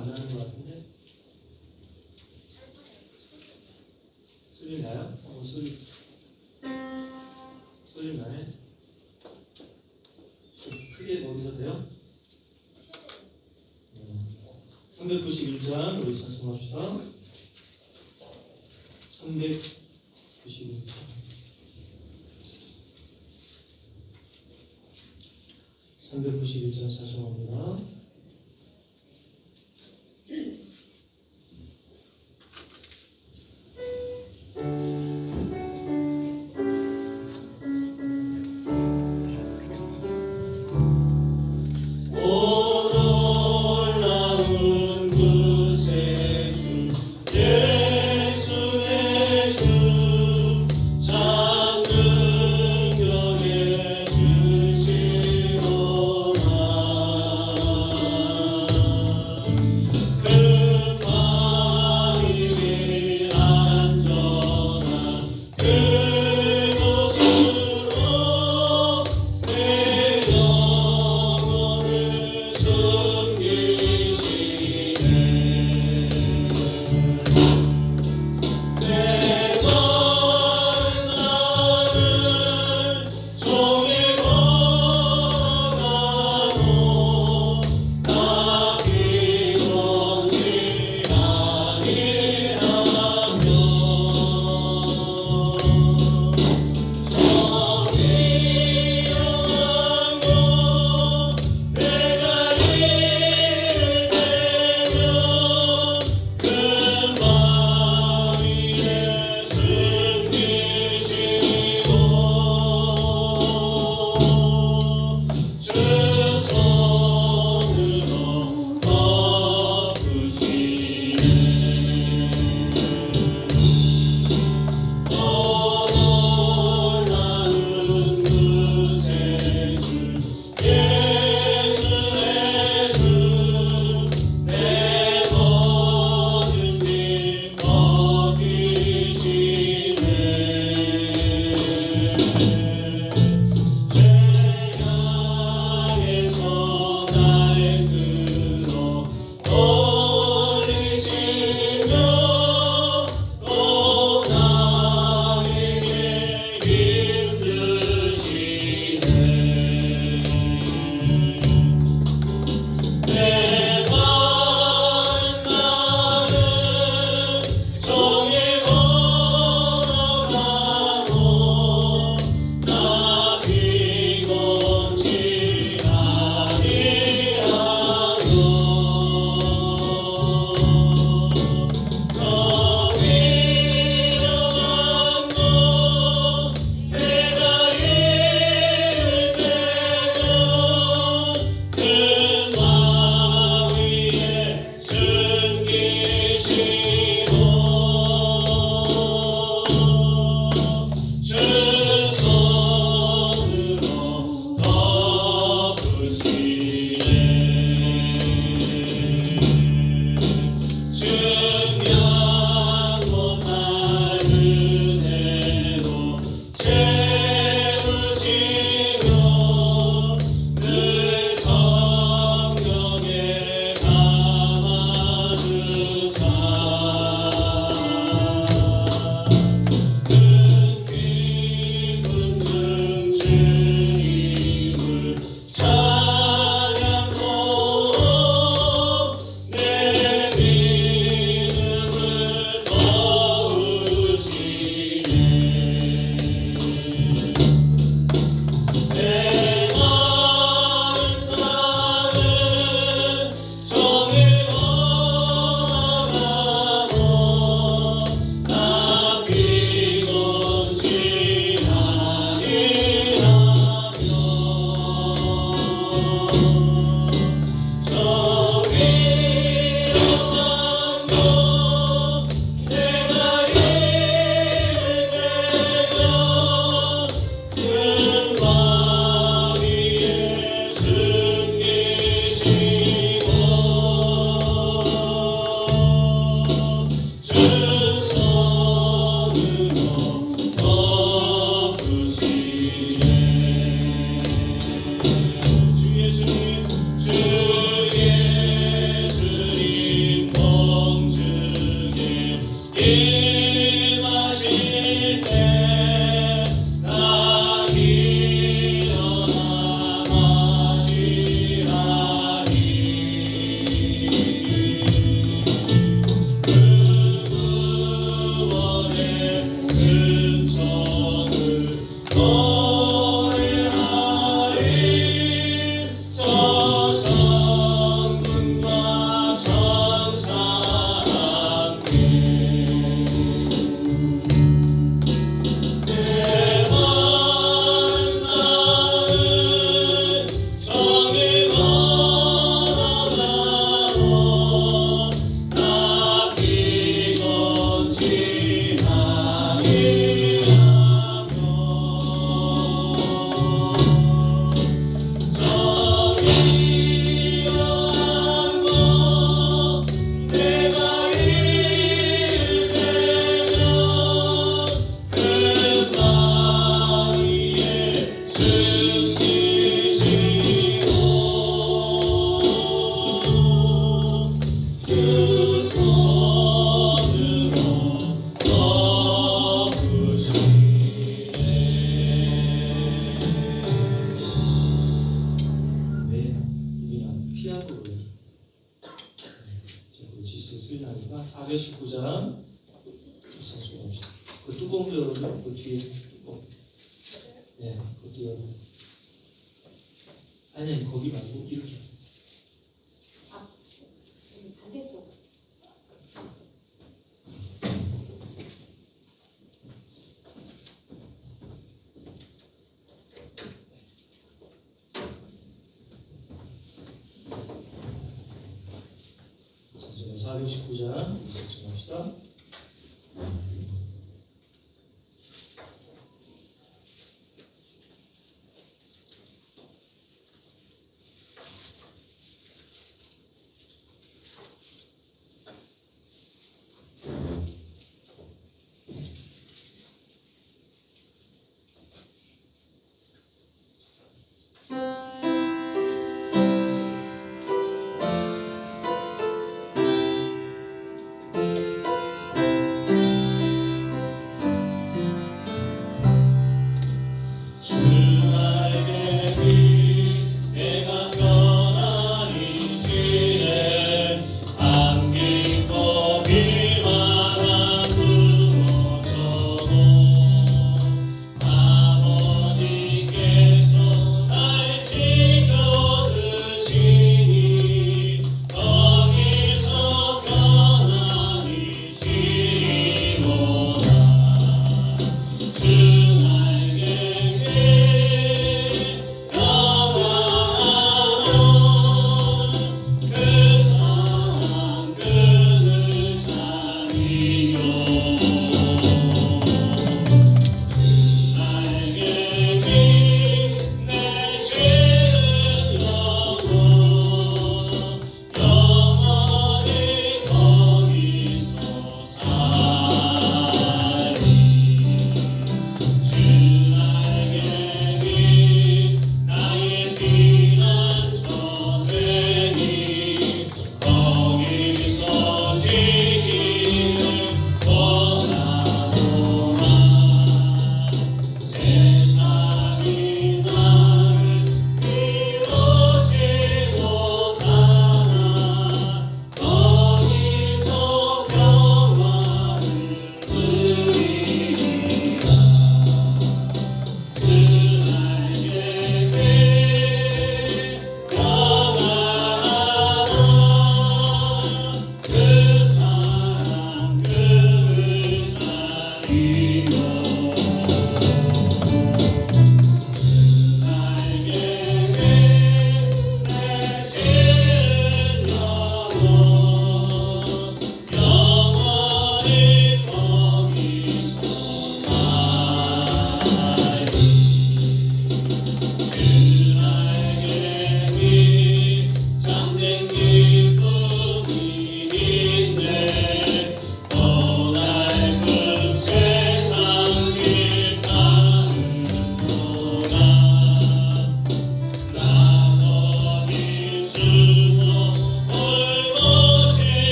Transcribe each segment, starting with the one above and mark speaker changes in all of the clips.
Speaker 1: 안 나는 것 같은데? 소리 나요? 소리 나네? 크게 거기서 돼요? 391장 우리 찬송합시다. 391장 391장 찬송합니다. 수리하니까 419장 상수합시다. 그 뚜껑도 열어요. 그 뒤에 뚜껑. 네, 그것도 열어. 아니 거기 말고 이렇게.
Speaker 2: 반대쪽.
Speaker 1: 자, 419장 시작합시다.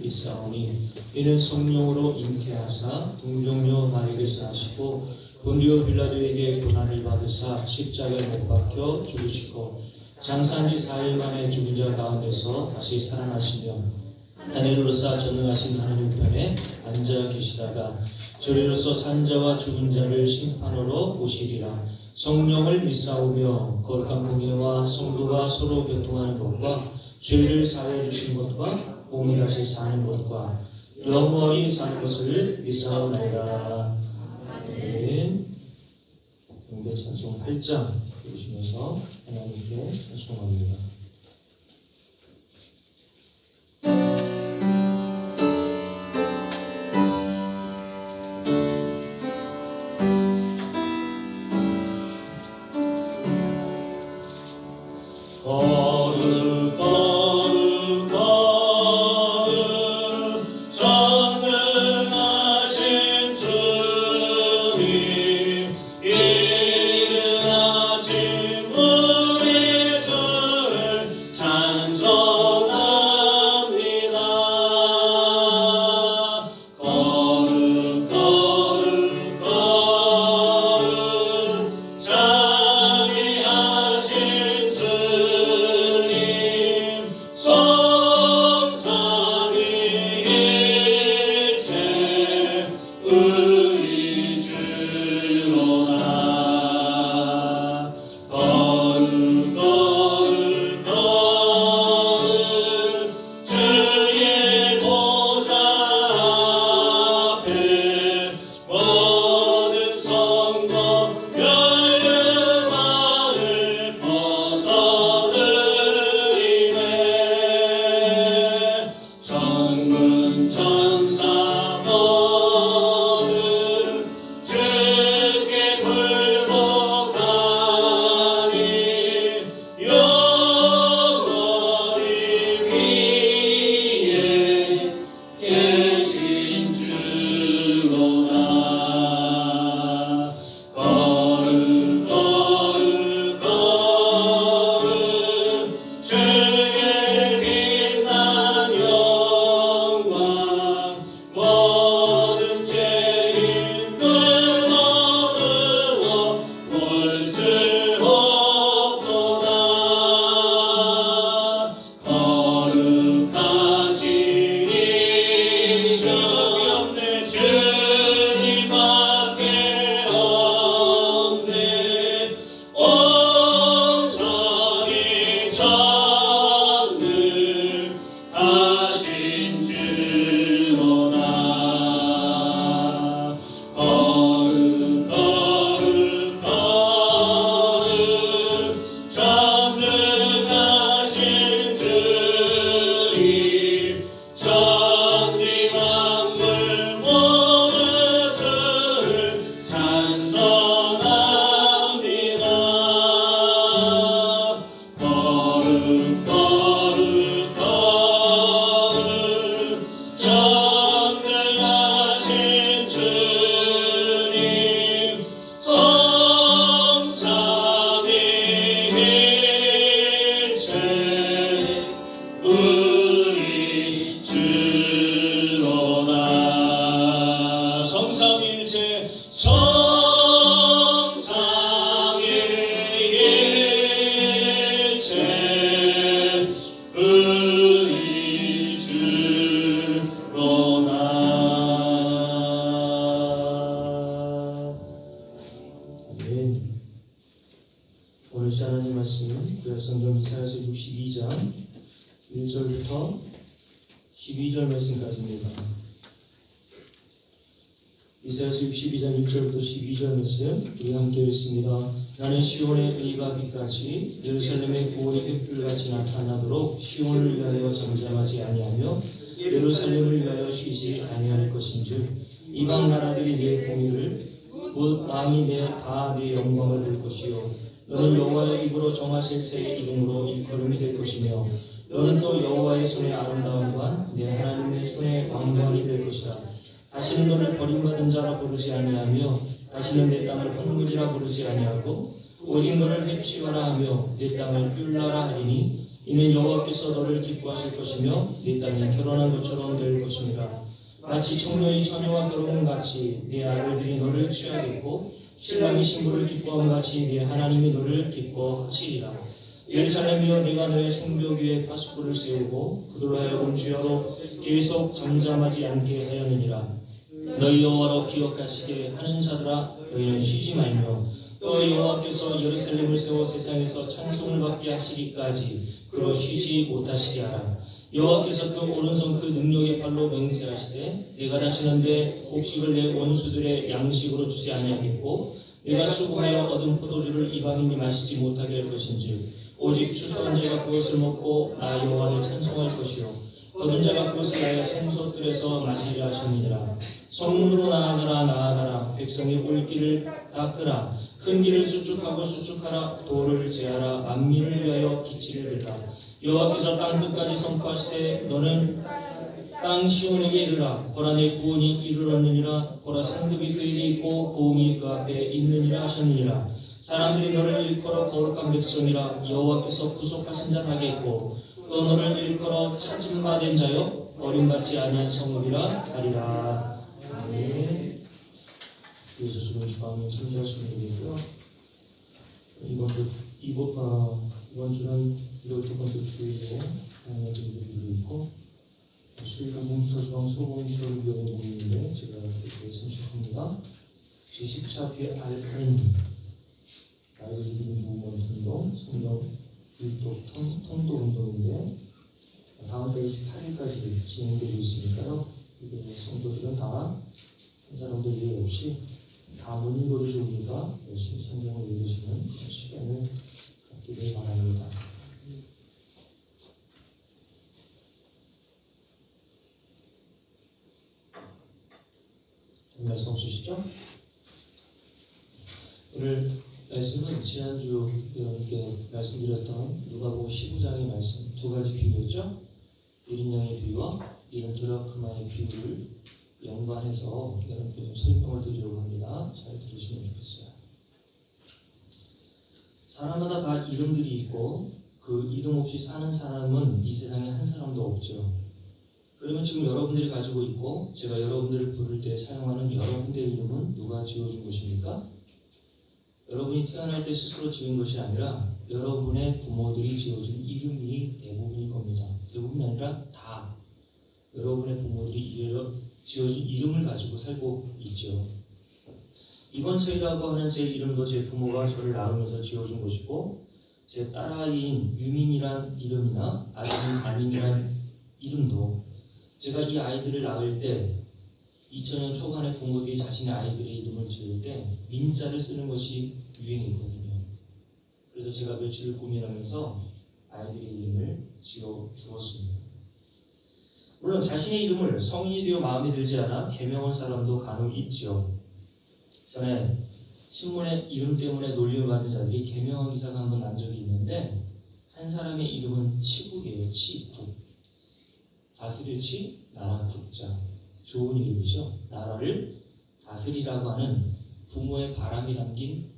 Speaker 1: 있사오니 이는 성령으로 잉태하사 동정녀 마리에게서 하시고 본디오 빌라도에게 고난을 받으사 십자가에 못 박혀 죽으시고 장사한 지 4일 만에 죽은 자 가운데서 다시 살아나시며 하늘로서 전능하신 하나님 편에 앉아 계시다가 저리로서 산자와 죽은 자를 심판하러 오시리라. 성령을 믿사오며 거룩한 공예와 성도가 서로 교통하는 것과 죄를 사하여 주신 것과 몸이 다시 사는 것과 영원히 사는 것을 믿사오나이다. 아멘. 경배 찬송 8장 보시면서 하나님께 찬송합니다. 오늘 하나님 말씀은 구약성경 이사야서 62장 1절부터 12절 말씀까지입니다. 이사야서 62장 1절부터 12절 말씀 우리 함께 읽습니다. 나는 시온의 의가 빛같이 예루살렘의 구원이 횃불같이 나타나도록 시온을 위하여 잠잠하지 아니하며 예루살렘을 위하여 쉬지 아니할 것인즉 이방 나라들이 내 공의를 곧 왕이 다 내 영광을 볼 것이요 너는 여호와의 입으로 정하실 새의 이름으로 일컬음이 될 것이며 너는 또 여호와의 손의 아름다움과 내 하나님의 손의 왕관이 될 것이라. 다시는 너를 버림받은 자라 부르지 아니하며 다시는 내 땅을 황무지라 부르지 아니하고 오직 너를 햅시거라 하며 내 땅을 뷸라라 하리니 이는 여호와께서 너를 기뻐하실 것이며 네 땅이 결혼한 것처럼 될 것입니다. 마치 청년이 처녀와 결혼한 같이 네 아들들이 너를 취하겠고 신랑이 신부를 기뻐함 같이 네 하나님이 너를 기뻐하시리라. 예루살렘이여 내가 너의 성벽 위에 파수꾼을 세우고 그들로 하여금 주야로 계속 잠잠하지 않게 하였느니라. 너희 여호와로 기억하시게 하는 자들아 너희는 쉬지 말며 또 여호와께서 예루살렘을 세워 세상에서 찬송을 받게 하시기까지 그로 쉬지 못하시게 하라. 여호와께서 그 오른손 그 능력의 팔로 맹세하시되 내가 다시는 내 곡식을 내 원수들의 양식으로 주지 아니하겠고 내가 수고하여 얻은 포도주를 이방인이 마시지 못하게 할 것인즉 오직 추수한 자가 그것을 먹고 나 여호와를 찬송할 것이요 거둔 자가 그것을 하여 생소들에서 마시리라 하셨느니라. 성문으로 나아가라 나아가라. 백성이 올 길을 닦으라. 큰 길을 수축하고 수축하라. 도를 제하라. 만민을 위하여 기치를 들라. 여호와께서 땅 끝까지 선포하시되 너는 땅 시온에게 이르라. 보라 내 구원이 이르렀느니라. 보라 상급이 그에게 있고 보응이 그 앞에 있느니라 하셨느니라. 사람들이 너를 일컬어 거룩한 백성이라. 여호와께서 구속하신 자 하겠고 또 너를 일컬어 찾은 바 된 자여 버림받지 아니한 성읍이라 하리라. 아멘. 그래서 지금 주방에 참여하시는 분이고요. 이번 주는 1월 두 번째 주일에 하나님의 기도를 있고 수요일은 공수서주방 소봉철교회 모임인데 제가 이렇게 참석합니다. 제10차 BRN 나이를 이기는 무원 운동 성경 율독 통도 운동인데 다음 달 28일까지 진행되고 있으니까요. 이게 성도들은 다 한 사람도 예외 없이 다 모닝거리 좋으니까 열심히 성경을 읽으시는 그런 시간을 갖기를 바랍니다. 말씀 없으시죠? 오늘 말씀은 지난주 여러분께 말씀드렸던 누가복음 15장의 말씀 두 가지 비유였죠. 1인양의 비유와 1인 드라크마의 비유를 연관해서 여러분께 좀 설명을 드리려고 합니다. 잘 들으시면 좋겠어요. 사람마다 다 이름들이 있고 그 이름 없이 사는 사람은 이 세상에 한 사람도 없죠. 그러면 지금 여러분들이 가지고 있고 제가 여러분들을 부를 때 사용하는 여러분들의 이름은 누가 지어준 것입니까? 여러분이 태어날 때 스스로 지은 것이 아니라 여러분의 부모들이 지어준 이름이 대부분일 겁니다. 대부분이 아니라 다 여러분의 부모들이 지어준 이름을 가지고 살고 있죠. 이건철이라고 하는 제 이름도 제 부모가 저를 낳으면서 지어준 것이고 제 딸아이인 유민이란 이름이나 아들인 담임이란 이름도 제가 이 아이들을 낳을 때 2000년 초반에 부모들이 자신의 아이들의 이름을 지을 때 민자를 쓰는 것이 유행이거든요. 그래서 제가 며칠을 고민하면서 아이들의 이름을 지어 주었습니다. 물론 자신의 이름을 성인이 되어 마음에 들지 않아 개명한 사람도 간혹 있죠. 전에 신문에 이름 때문에 놀림을 받은 자들이 개명한 기사가 한번 난 적이 있는데 한 사람의 이름은 치국이에요. 치국. 다스릴 치, 나라 국자. 좋은 이름이죠. 나라를 다스리라고 하는 부모의 바람이 담긴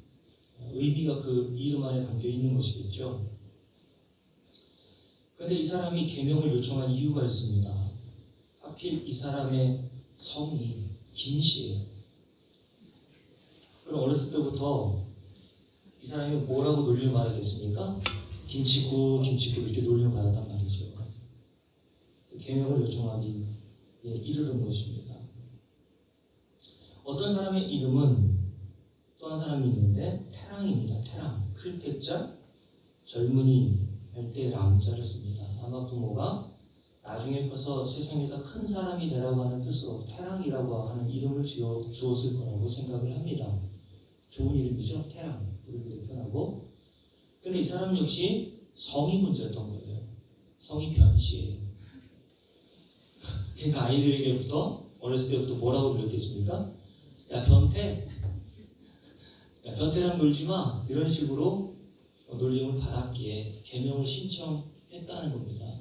Speaker 1: 의미가 그 이름 안에 담겨 있는 것이겠죠. 그런데 이 사람이 개명을 요청한 이유가 있습니다. 하필 이 사람의 성이 김씨예요. 그럼 어렸을 때부터 이 사람이 뭐라고 놀림을 받았겠습니까? 김치국, 김치국 이렇게 놀림을 받았단 말이죠. 개명을 요청하기 이르는 것입니다. 어떤 사람의 이름은 또 한 사람이 있는데 태랑입니다. 태랑. 클택자, 젊은이 할 때 랑자를 씁니다. 아마 부모가 나중에 커서 세상에서 큰 사람이 되라고 하는 뜻으로 태랑이라고 하는 이름을 지어 주었을 거라고 생각을 합니다. 좋은 이름이죠. 태랑. 부르기도 편하고. 근데 이 사람 역시 성이 문제였던 거예요. 성이 변씨예요. 그러니까 아이들에게부터 어렸을 때부터 뭐라고 들었겠습니까? 야 변태, 야 변태랑 놀지 마 이런 식으로 놀림을 받았기에 개명을 신청했다는 겁니다.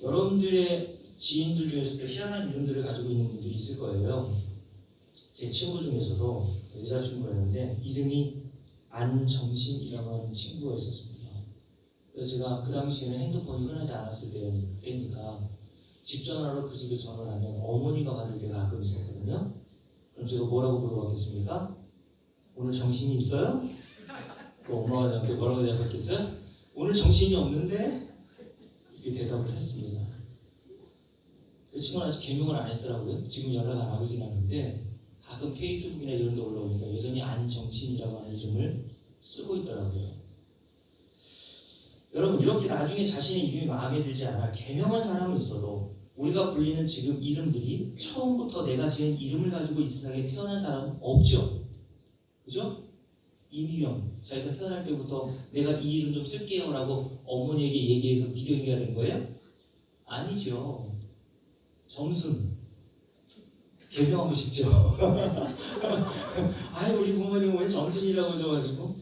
Speaker 1: 여러분들의 지인들 중에서도 희한한 이름들을 가지고 있는 분들이 있을 거예요. 제 친구 중에서도 여자친구였는데 이름이 안정신이라고 하는 친구가 있었습니다. 그래서 제가 그 당시에는 핸드폰이 흔하지 않았을 때니까 집 전화로 그 집에 전화하면 어머니가 받을 때가 가끔 있었거든요. 그럼 제가 뭐라고 물어봤겠습니까? 오늘 정신이 있어요? 그 엄마가 저한테 뭐라고 대답했겠어요? 오늘 정신이 없는데? 이렇게 대답을 했습니다. 그 친구는 아직 개명을 안 했더라고요. 지금 연락 안 하고 지났는데 가끔 페이스북이나 이런 데 올라오니까 여전히 안정신이라고 하는 이름을 쓰고 있더라고요. 여러분, 이렇게 나중에 자신의 이름이 마음에 들지 않아 개명한 사람은 있어도 우리가 불리는 지금 이름들이 처음부터 내가 지은 이름을 가지고 이 세상에 태어난 사람은 없죠. 그죠? 이미경, 자기가 태어날 때부터 내가 이 이름 좀 쓸게요 라고 어머니에게 얘기해서 미경이가 된 거예요? 아니죠. 정순, 개명하고 싶죠. 아니, 우리 부모님은 왜 정순이라고 해줘가지고.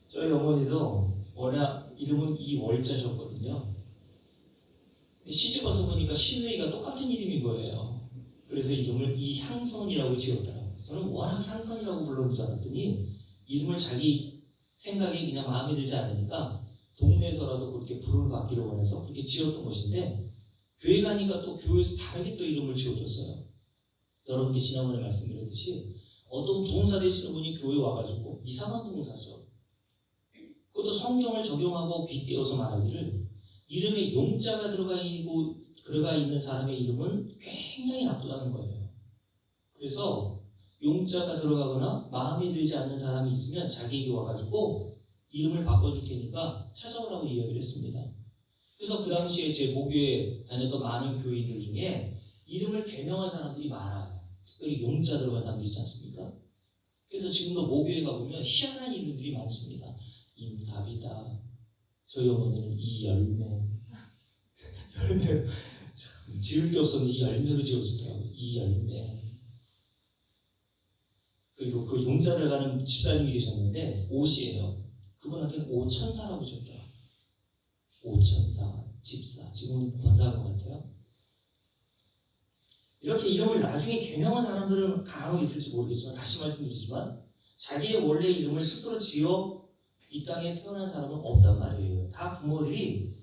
Speaker 1: 저희 어머니도 워낙 이름은 이월자셨거든요. 시집 와서 보니까 시누이가 똑같은 이름인 거예요. 그래서 이름을 이향선이라고 지었더라고요. 저는 워낙 향선이라고 불렀는 줄 알았더니 이름을 자기 생각에 그냥 마음에 들지 않으니까 동네에서라도 그렇게 부름을 받기로 원해서 그렇게 지었던 것인데, 교회 가니까 또 교회에서 다르게 또 이름을 지어줬어요. 여러분께 지난번에 말씀드렸듯이 어떤 부흥사 되시는 분이 교회 와가지고 이상한 부흥사죠. 그것도 성경을 적용하고 빗대어서 말하기를 이름에 용자가 들어가 있는 사람의 이름은 굉장히 나쁘다는 거예요. 그래서 용자가 들어가거나 마음에 들지 않는 사람이 있으면 자기에게 와가지고 이름을 바꿔줄 테니까 찾아오라고 이야기를 했습니다. 그래서 그 당시에 제 모교에 다녔던 많은 교인들 중에 이름을 개명한 사람들이 많아요. 특별히 용자 들어간 사람들 있지 않습니까? 그래서 지금도 모교에 가보면 희한한 이름들이 많습니다. 임답이다. 저희 어머니는 이열매. 열매. 지을 데 없었는데 이 열매로 지어주더라고요. 이열매. 그리고 그 용자 들어가는 집사님이 계셨는데 오씨예요. 그분한테는 오천사라고 지었더라고요. 오천사, 집사. 지금은 권사한 것 같아요. 이렇게 이름을 나중에 개명한 사람들은 간혹 있을지 모르겠지만 다시 말씀드리지만 자기의 원래 이름을 스스로 지어 이 땅에 태어난 사람은 없단 말이에요. 다 부모들이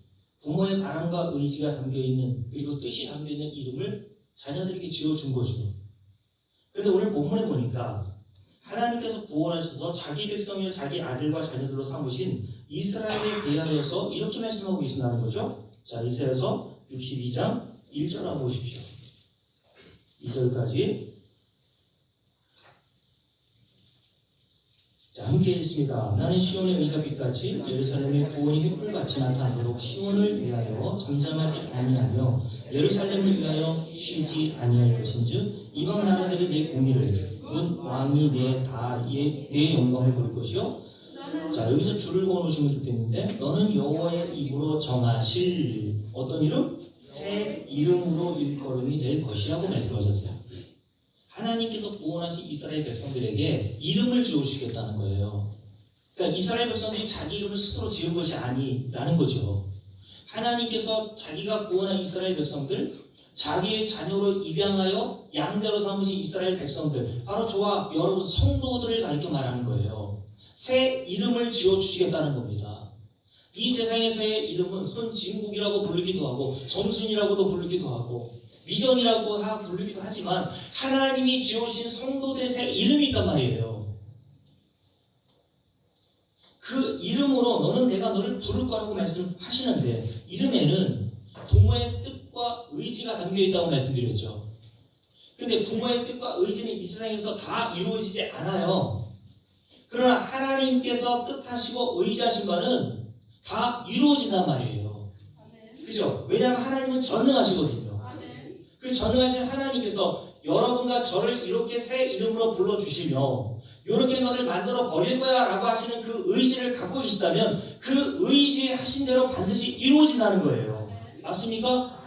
Speaker 1: 부모의 바람과 의지가 담겨있는, 그리고 뜻이 담겨있는 이름을 자녀들에게 지어준 거죠. 그런데 오늘 본문에 보니까 하나님께서 구원하셔서 자기 백성이요 자기 아들과 자녀들로 삼으신 이스라엘에 대하여서 이렇게 말씀하고 계신다는 거죠. 자, 이사야서 62장 1절 한번 보십시오. 2절까지. 자, 함께 읽습니다. 나는 시온의 의가 빛같이 예루살렘의 구원이 횃불같이 나타나도록 시온을 위하여 잠잠하지 아니하며 예루살렘을 위하여 쉬지 아니할 것인즉 이방 나라들이 내 공의를 문 왕이 내 영광을 볼 것이요. 자, 여기서 줄을 그어놓으시면 좋겠는데 너는 여호와의 입으로 정하실 어떤 이름? 새 이름으로 일컬음이 될 것이라고 말씀하셨어요. 하나님께서 구원하신 이스라엘 백성들에게 이름을 지어주시겠다는 거예요. 그러니까 이스라엘 백성들이 자기 이름을 스스로 지은 것이 아니라는 거죠. 하나님께서 자기가 구원한 이스라엘 백성들, 자기의 자녀로 입양하여 양대로 삼으신 이스라엘 백성들, 바로 저와 여러분 성도들을 가리켜 말하는 거예요. 새 이름을 지어주시겠다는 겁니다. 이 세상에서의 이름은 손진국이라고 부르기도 하고 정순이라고도 부르기도 하고 미경이라고 다 부르기도 하지만 하나님이 지어주신 성도들의 새 이름이 있단 말이에요. 그 이름으로 너는 내가 너를 부를 거라고 말씀하시는데 이름에는 부모의 뜻과 의지가 담겨있다고 말씀드렸죠. 근데 부모의 뜻과 의지는 이 세상에서 다 이루어지지 않아요. 그러나 하나님께서 뜻하시고 의지하신 바는 다 이루어진단 말이에요. 그죠? 왜냐하면 하나님은 전능하시거든요. 그 전능하신 하나님께서 여러분과 저를 이렇게 새 이름으로 불러주시며 이렇게 너를 만들어 버릴 거야 라고 하시는 그 의지를 갖고 계시다면 그 의지하신 대로 반드시 이루어진다는 거예요. 맞습니까?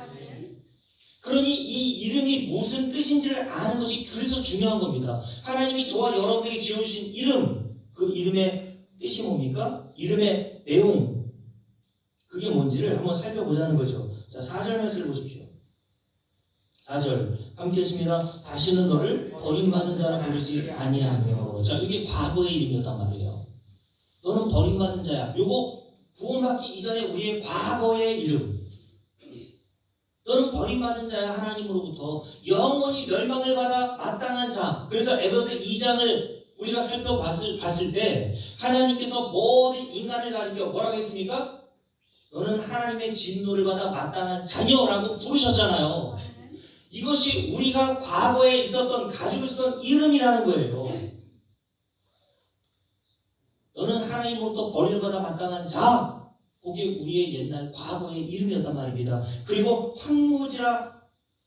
Speaker 1: 그러니 이 이름이 무슨 뜻인지를 아는 것이 그래서 중요한 겁니다. 하나님이 저와 여러분에게 지어주신 이름, 그 이름의 뜻이 뭡니까? 이름의 내용, 그게 뭔지를 한번 살펴보자는 거죠. 자, 4절 말씀을 보십시오. 4절 함께 했습니다. 다시는 너를 버림받은 자라 부르지 아니하며. 자, 이게 과거의 이름이었단 말이에요. 너는 버림받은 자야. 요거 구원받기 이전에 우리의 과거의 이름. 너는 버림받은 자야. 하나님으로부터 영원히 멸망을 받아 마땅한 자. 그래서 에베소 2장을 우리가 살펴봤을 때 하나님께서 모든 인간을 가리켜 뭐라고 했습니까? 너는 하나님의 진노를 받아 마땅한 자녀라고 부르셨잖아요. 이것이 우리가 과거에 있었던, 가지고 있었던 이름이라는 거예요. 너는 하나님으로부터 버림을 받아 마땅한 자. 그게 우리의 옛날 과거의 이름이었단 말입니다. 그리고 황무지라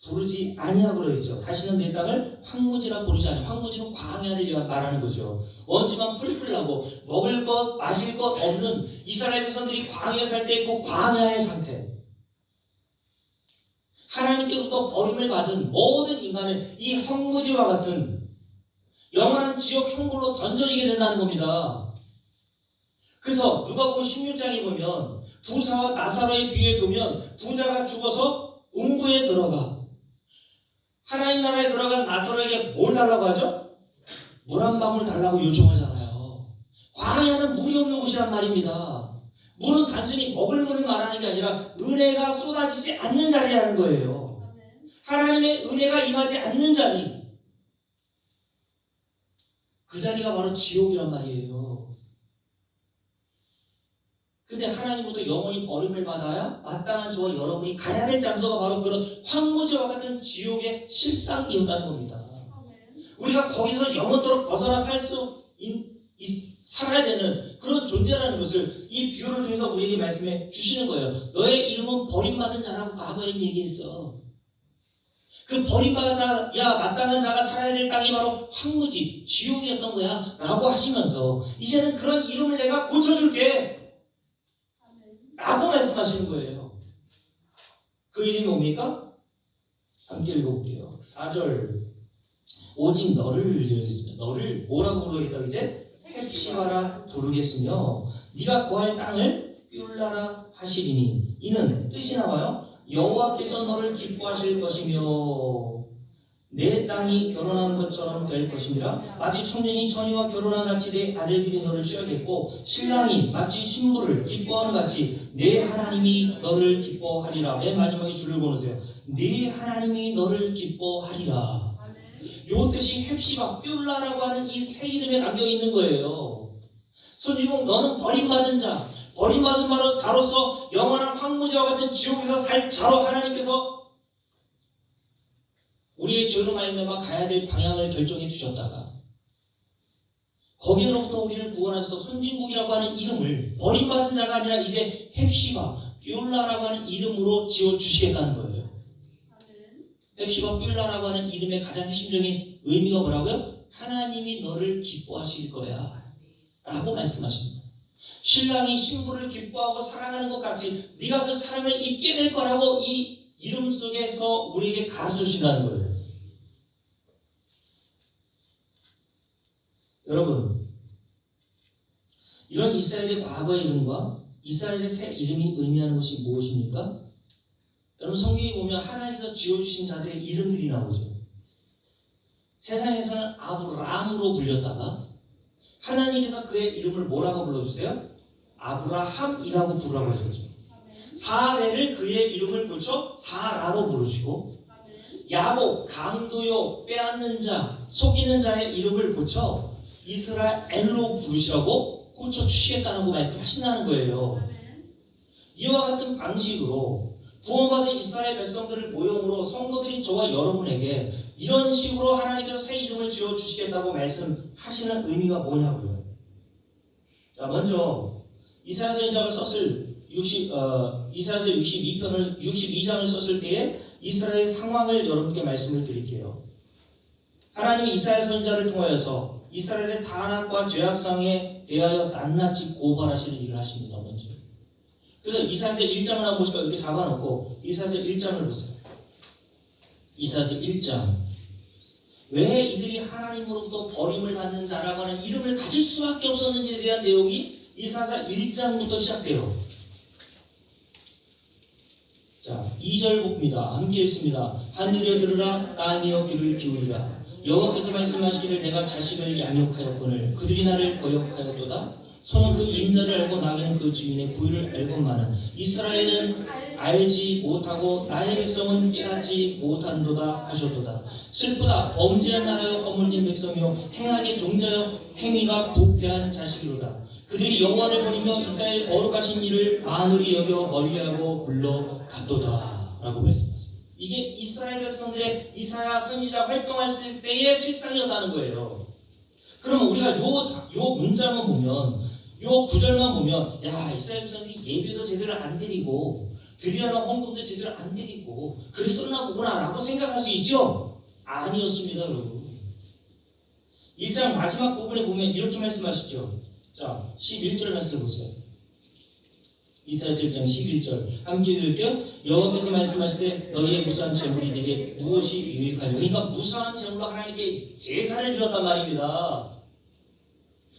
Speaker 1: 부르지 아니하고 그러겠죠. 다시는 내 땅을 황무지라 부르지 아니하고. 황무지는 광야를 말하는 거죠. 먼지만 풀풀 나고 먹을 것 마실 것 없는 이스라엘 백성들이 광야에 살 때 그 광야의 상태. 하나님께로부터 버림을 받은 모든 인간은 이 황무지와 같은 영원한 지옥 형벌로 던져지게 된다는 겁니다. 그래서 누가복음 16장에 보면 부사와 나사로의 비유에 보면 부자가 죽어서 음부에 들어가. 하나님 나라에 들어간 나사로에게 뭘 달라고 하죠? 물 한 방울 달라고 요청하잖아요. 광야는 물이 없는 곳이란 말입니다. 물은 단순히 먹을 물을 말하는 게 아니라 은혜가 쏟아지지 않는 자리라는 거예요. 하나님의 은혜가 임하지 않는 자리. 그 자리가 바로 지옥이란 말이에요. 근데 하나님부터 영원히 버림을 받아야 마땅한 저와 여러분이 가야 될 장소가 바로 그런 황무지와 같은 지옥의 실상이었다는 겁니다. 우리가 거기서 영원토록 벗어나 살아야 되는 그런 존재라는 것을 이 비유를 통해서 우리에게 말씀해 주시는 거예요. 너의 이름은 버림받은 자라고 과거에 얘기했어. 그 버림받아야 마땅한 자가 살아야 될 땅이 바로 황무지, 지옥이었던 거야 라고 하시면서 이제는 그런 이름을 내가 고쳐줄게 라고 말씀하시는 거예요. 그 이름이 뭡니까? 함께 읽어볼게요. 4절. 오직 너를 이르겠으며 너를 뭐라고 부르겠다고 이제? 헵시바라 부르겠으며 네가 구할 땅을 뷸라라 하시리니 이는 뜻이 나와요. 여호와께서 너를 기뻐하실 것이며 내 땅이 결혼한 것처럼 될 것이니라. 마치 청년이 처녀와 결혼한 같이 내 아들들이 너를 취하겠고 신랑이 마치 신부를 기뻐하는 같이 내 하나님이 너를 기뻐하리라. 맨 마지막에 줄을 보내세요. 네 하나님이 너를 기뻐하리라. 요 뜻이 헵시바, 뷸라라고 하는 이 새 이름에 담겨 있는 거예요. 손주공 너는 버림받은 자, 버림받은 자로서 영원한 황무지와 같은 지옥에서 살 자로 하나님께서 우리의 죄로 말미암아 가야 될 방향을 결정해 주셨다가 거기로부터 우리를 구원하셔서 선진국이라고 하는 이름을 버림받은 자가 아니라 이제 헵시바, 뷸라라고 하는 이름으로 지어주시겠다는 거예요. 헵시바, 뷸라라고 하는 이름의 가장 핵심적인 의미가 뭐라고요? 하나님이 너를 기뻐하실 거야 라고 말씀하십니다. 신랑이 신부를 기뻐하고 사랑하는 것 같이 네가 그 사랑을 입게 될 거라고 이 이름 속에서 우리에게 가르쳐주신다는 거예요. 여러분, 이런 이스라엘의 과거의 이름과 이스라엘의 새 이름이 의미하는 것이 무엇입니까? 여러분 성경에 보면 하나님께서 지어주신 자들의 이름들이 나오죠. 세상에서는 아브라함으로 불렸다가 하나님께서 그의 이름을 뭐라고 불러주세요? 아브라함이라고 부르라고 하셨죠. 사레를 그의 이름을 고쳐 사라로 부르시고 야곱, 강도요, 빼앗는 자, 속이는 자의 이름을 고쳐 이스라엘로 부르시라고 고쳐주시겠다는 거 말씀하신다는 거예요. 이와 같은 방식으로 구원받은 이스라엘 백성들을 모형으로 성도들인 저와 여러분에게 이런 식으로 하나님께서 새 이름을 지어주시겠다고 말씀하시는 의미가 뭐냐고요. 자, 먼저 이사야 선지자가 썼을 이사야서 62장을 썼을 때에 이스라엘의 상황을 여러분께 말씀을 드릴게요. 하나님이 이사야 선지자를 통하여서 이스라엘의 탄압과 죄악상에 대하여 낱낱이 고발하시는 일을 하십니다. 먼저. 그래서 이사야서 1장을 한번 보실까요? 이렇게 잡아놓고 이사야서 1장을 보세요. 이사야서 1장. 왜 이들이 하나님으로부터 버림을 받는 자라고 하는 이름을 가질 수밖에 없었는지에 대한 내용이 이사야서 1장부터 시작돼요. 자, 2절 봅니다. 함께 읽습니다. 하늘에 들으라, 땅이여 귀를 기울이라. 여호와께서 말씀하시기를 내가 자식을 양육하였거늘 그들이 나를 거역하였도다. 소는 그 인자를 알고 나귀는 그 주인의 부위를 알건만은 이스라엘은 알지 못하고 나의 백성은 깨닫지 못한도다 하셨도다. 슬프다. 범죄한 나라여 허물진 백성이요 행하게 종자여 행위가 부패한 자식이로다. 그들이 여호와를 버리며 이스라엘 거룩하신 이를 만홀히 여겨 멀리하고 물러갔도다 라고 말씀하셨습니다. 이게 이스라엘 백성들의 이사야 선지자 활동했을 때의 실상이었다는 거예요. 그럼 우리가 요 문장만 보면, 요 구절만 보면, 야, 이스라엘 백성들이 예배도 제대로 안 드리고 드리려는 헌금도 제대로 안 드리고 그랬었나 보구나 라고 생각할 수 있죠? 아니었습니다, 여러분. 1장 마지막 부분에 보면 이렇게 말씀하시죠. 자, 11절 말씀 보세요. 이사야서 1장 11절 함께 읽을게요. 여호와께서 말씀하시되 너희의 무수한 재물이 내게 무엇이 유익하냐. 그러니까 무수한 재물로 하나님께 제사를 드렸단 말입니다.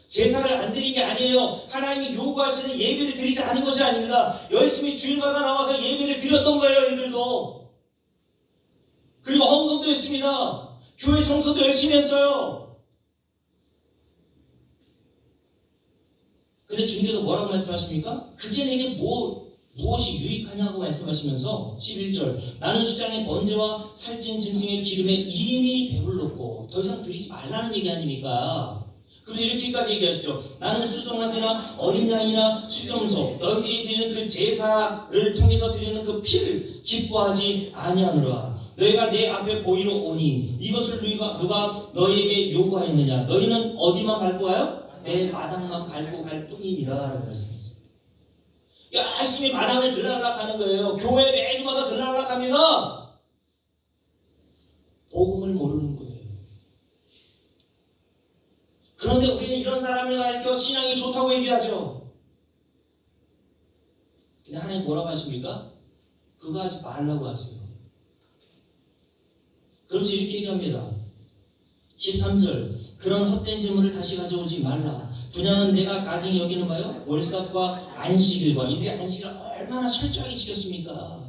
Speaker 1: 제사를 안 드린 게 아니에요. 하나님이 요구하시는 예배를 드리지 않은 것이 아닙니다. 열심히 주일마다 나와서 예배를 드렸던 거예요. 이들도. 그리고 헌금도 했습니다. 교회 청소도 열심히 했어요. 근데 주님께서 뭐라고 말씀하십니까? 그게 내게 무엇이 유익하냐고 말씀하시면서 11절 나는 수장의 번제와 살찐 짐승의 기름에 이미 배불렀고 더 이상 드리지 말라는 얘기 아닙니까? 그런데 이렇게까지 얘기하시죠. 나는 수송아지나 어린 양이나 수염소 너희들이 드리는 그 제사를 통해서 드리는 그 피를 기뻐하지 아니하노라. 너희가 내 앞에 보이러 오니 이것을 누가 너희에게 요구하였느냐. 너희는 어디만 밟고 가요? 내 마당만 밟고 갈 뿐이니라 라고 말씀했어요. 열심히 마당을 들락락하는 거예요. 교회 매주마다 들락락합니다. 복음을 모르는 거예요. 그런데 우리는 이런 사람을 가르쳐 신앙이 좋다고 얘기하죠. 근데 하나님 뭐라고 하십니까? 그거 하지 말라고 하세요. 그러면서 이렇게 얘기합니다. 13절 그런 헛된 재물을 다시 가져오지 말라. 분양은 내가 가증히 여기는 바요 월삭과 안식일과 이들의 안식일을 얼마나 철저하게 지켰습니까?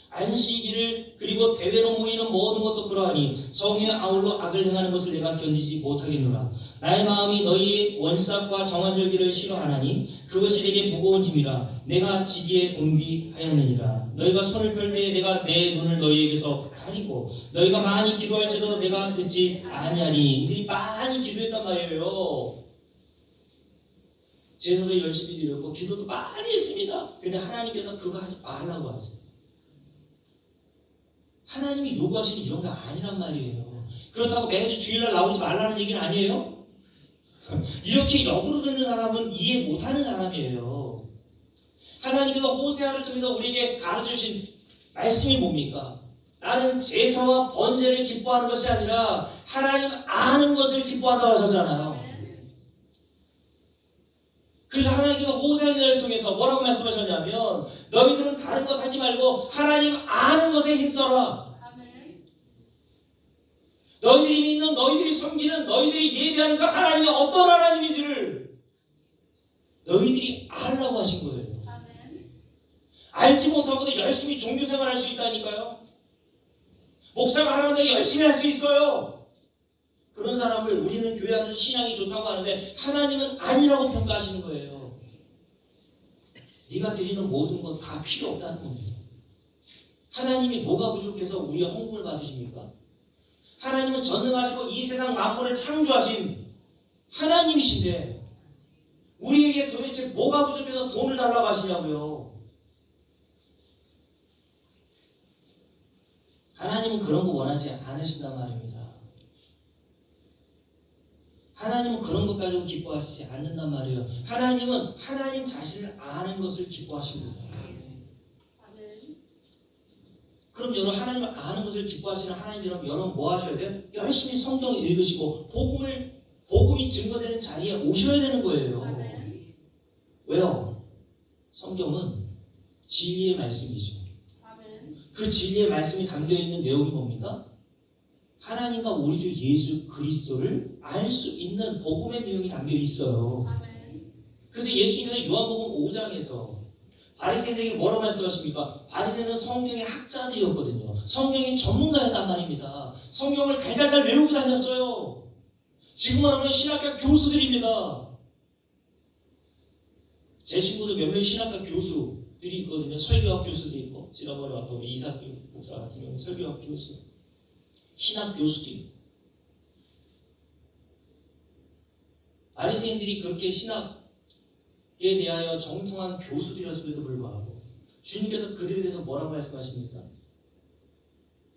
Speaker 1: 안식일을 그리고 대회로 모이는 모든 것도 그러하니 성에 아울러 악을 행하는 것을 내가 견디지 못하겠노라. 나의 마음이 너희의 원삭과 정한절기를 싫어하나니 그것이 내게 무거운 짐이라. 내가 지기에 분비하였느니라. 너희가 손을 펼 때에 내가 내 눈을 너희에게서 가리고 너희가 많이 기도할지라도 내가 듣지 아니하니. 이들이 많이 기도했단 말이에요. 제사도 열심히 드렸고 기도도 많이 했습니다. 근데 하나님께서 그거 하지 말라고 하세요. 하나님이 요구하시는 이런 거 아니란 말이에요. 그렇다고 매주 주일날 나오지 말라는 얘기는 아니에요. 이렇게 역으로 듣는 사람은 이해 못하는 사람이에요. 하나님께서 호세아를 통해서 우리에게 가르쳐주신 말씀이 뭡니까? 나는 제사와 번제를 기뻐하는 것이 아니라 하나님 아는 것을 기뻐한다고 하셨잖아요. 그래서 하나님께서 호세아를 통해서 뭐라고 말씀하셨냐면 너희들은 다른 것 하지 말고 하나님 아는 것에 힘써라. 너희들이 믿는, 너희들이 섬기는, 너희들이 예배하는 그 하나님이 어떤 하나님인지를 너희들이 알라고 하신 거예요. 알지 못하고도 열심히 종교생활 할 수 있다니까요. 목사가 하는데 열심히 할 수 있어요. 그런 사람을 우리는 교회 안에서 신앙이 좋다고 하는데 하나님은 아니라고 평가하시는 거예요. 네가 드리는 모든 건 다 필요 없다는 겁니다. 하나님이 뭐가 부족해서 우리의 헌금을 받으십니까? 하나님은 전능하시고 이 세상 만물을 창조하신 하나님이신데 우리에게 도대체 뭐가 부족해서 돈을 달라고 하시냐고요. 하나님은 그런 거 원하지 않으신단 말입니다. 하나님은 그런 것 가지고 기뻐하시지 않는단 말이에요. 하나님은 하나님 자신을 아는 것을 기뻐하십니다. 그럼 여러분 하나님을 아는 것을 기뻐하시는 하나님이라면 여러분 뭐 하셔야 돼요? 열심히 성경을 읽으시고 복음이 증거되는 자리에 오셔야 되는 거예요. 왜요? 성경은 진리의 말씀이죠. 그 진리의 말씀이 담겨있는 내용이 뭡니까? 하나님과 우리 주 예수 그리스도를 알 수 있는 복음의 내용이 담겨 있어요. 그래서 예수님께서 요한복음 5장에서 바리새인에게 뭐라고 말씀하십니까? 바리새인은 성경의 학자들이었거든요. 성경의 전문가였단 말입니다. 성경을 달달달 외우고 다녔어요. 지금 말하면 신학교 교수들입니다. 제 친구들 몇몇 신학과 교수들이 있거든요. 설교학 교수도 있고, 지난번에 왔던 우리 이삭 목사 같은 경우는 설교학 교수, 신학 교수도 있고. 바리새인들이 그렇게 신학에 대하여 정통한 교수들이었음에도 불구하고 주님께서 그들에 대해서 뭐라고 말씀하십니까?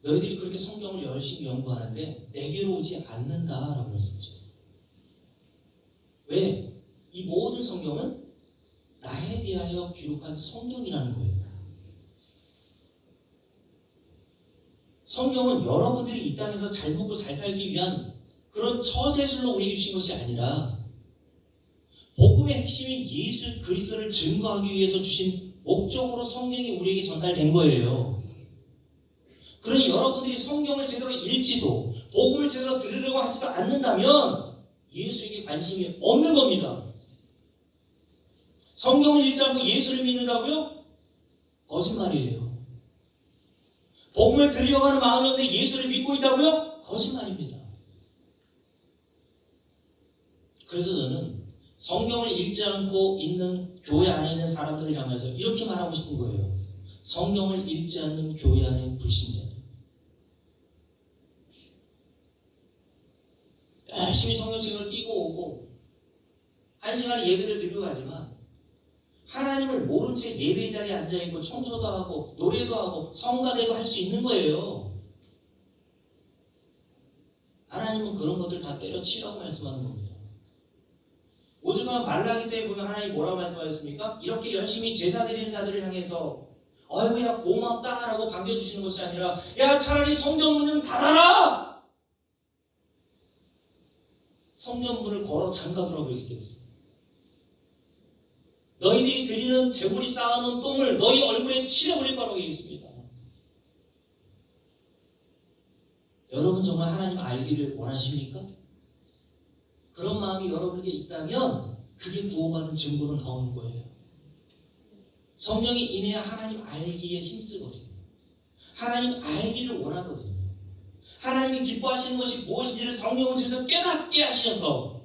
Speaker 1: 너희들이 그렇게 성경을 열심히 연구하는데 내게로 오지 않는다라고 말씀하셨어요. 왜? 이 모든 성경은 나에 대하여 기록한 성경이라는 거예요. 성경은 여러분들이 이 땅에서 잘 먹고 잘 살기 위한 그런 처세술로 우리에게 주신 것이 아니라 복음의 핵심인 예수 그리스도를 증거하기 위해서 주신 목적으로 성경이 우리에게 전달된 거예요. 그러니 여러분들이 성경을 제대로 읽지도 복음을 제대로 들으려고 하지도 않는다면 예수에게 관심이 없는 겁니다. 성경을 읽지 않고 예수를 믿는다고요? 거짓말이에요. 복음을 들으려고 하는 마음이 없는데 예수를 믿고 있다고요? 거짓말입니다. 그래서 저는 성경을 읽지 않고 있는 교회 안에 있는 사람들을 향해서 이렇게 말하고 싶은 거예요. 성경을 읽지 않는 교회 안에 불신자들. 열심히 성경책을 띄고 오고 1시간에 예배를 드리고 가지만 하나님을 모른 채 예배 자리에 앉아있고 청소도 하고 노래도 하고 성가대고 할 수 있는 거예요. 하나님은 그런 것들 다 때려치라고 말씀하는 겁니다. 오죽하면 말라기서에 보면 하나님이 뭐라고 말씀하셨습니까? 이렇게 열심히 제사 드리는 자들을 향해서 어이구야 고맙다 라고 반겨주시는 것이 아니라 야 차라리 성전문은 닫아라! 성전문을 걸어 잠가두라고 얘기했어요. 너희들이 드리는 재물이 쌓아놓은 똥을 너희 얼굴에 치러버릴 거라고 얘기했습니다. 여러분 정말 하나님 알기를 원하십니까? 그런 마음이 여러분에게 있다면 그게 구원받은 증거로 나오는 거예요. 성령이 임해야 하나님 알기에 힘쓰거든요. 하나님 알기를 원하거든요. 하나님이 기뻐하시는 것이 무엇인지를 성령을 통해서 깨닫게 하셔서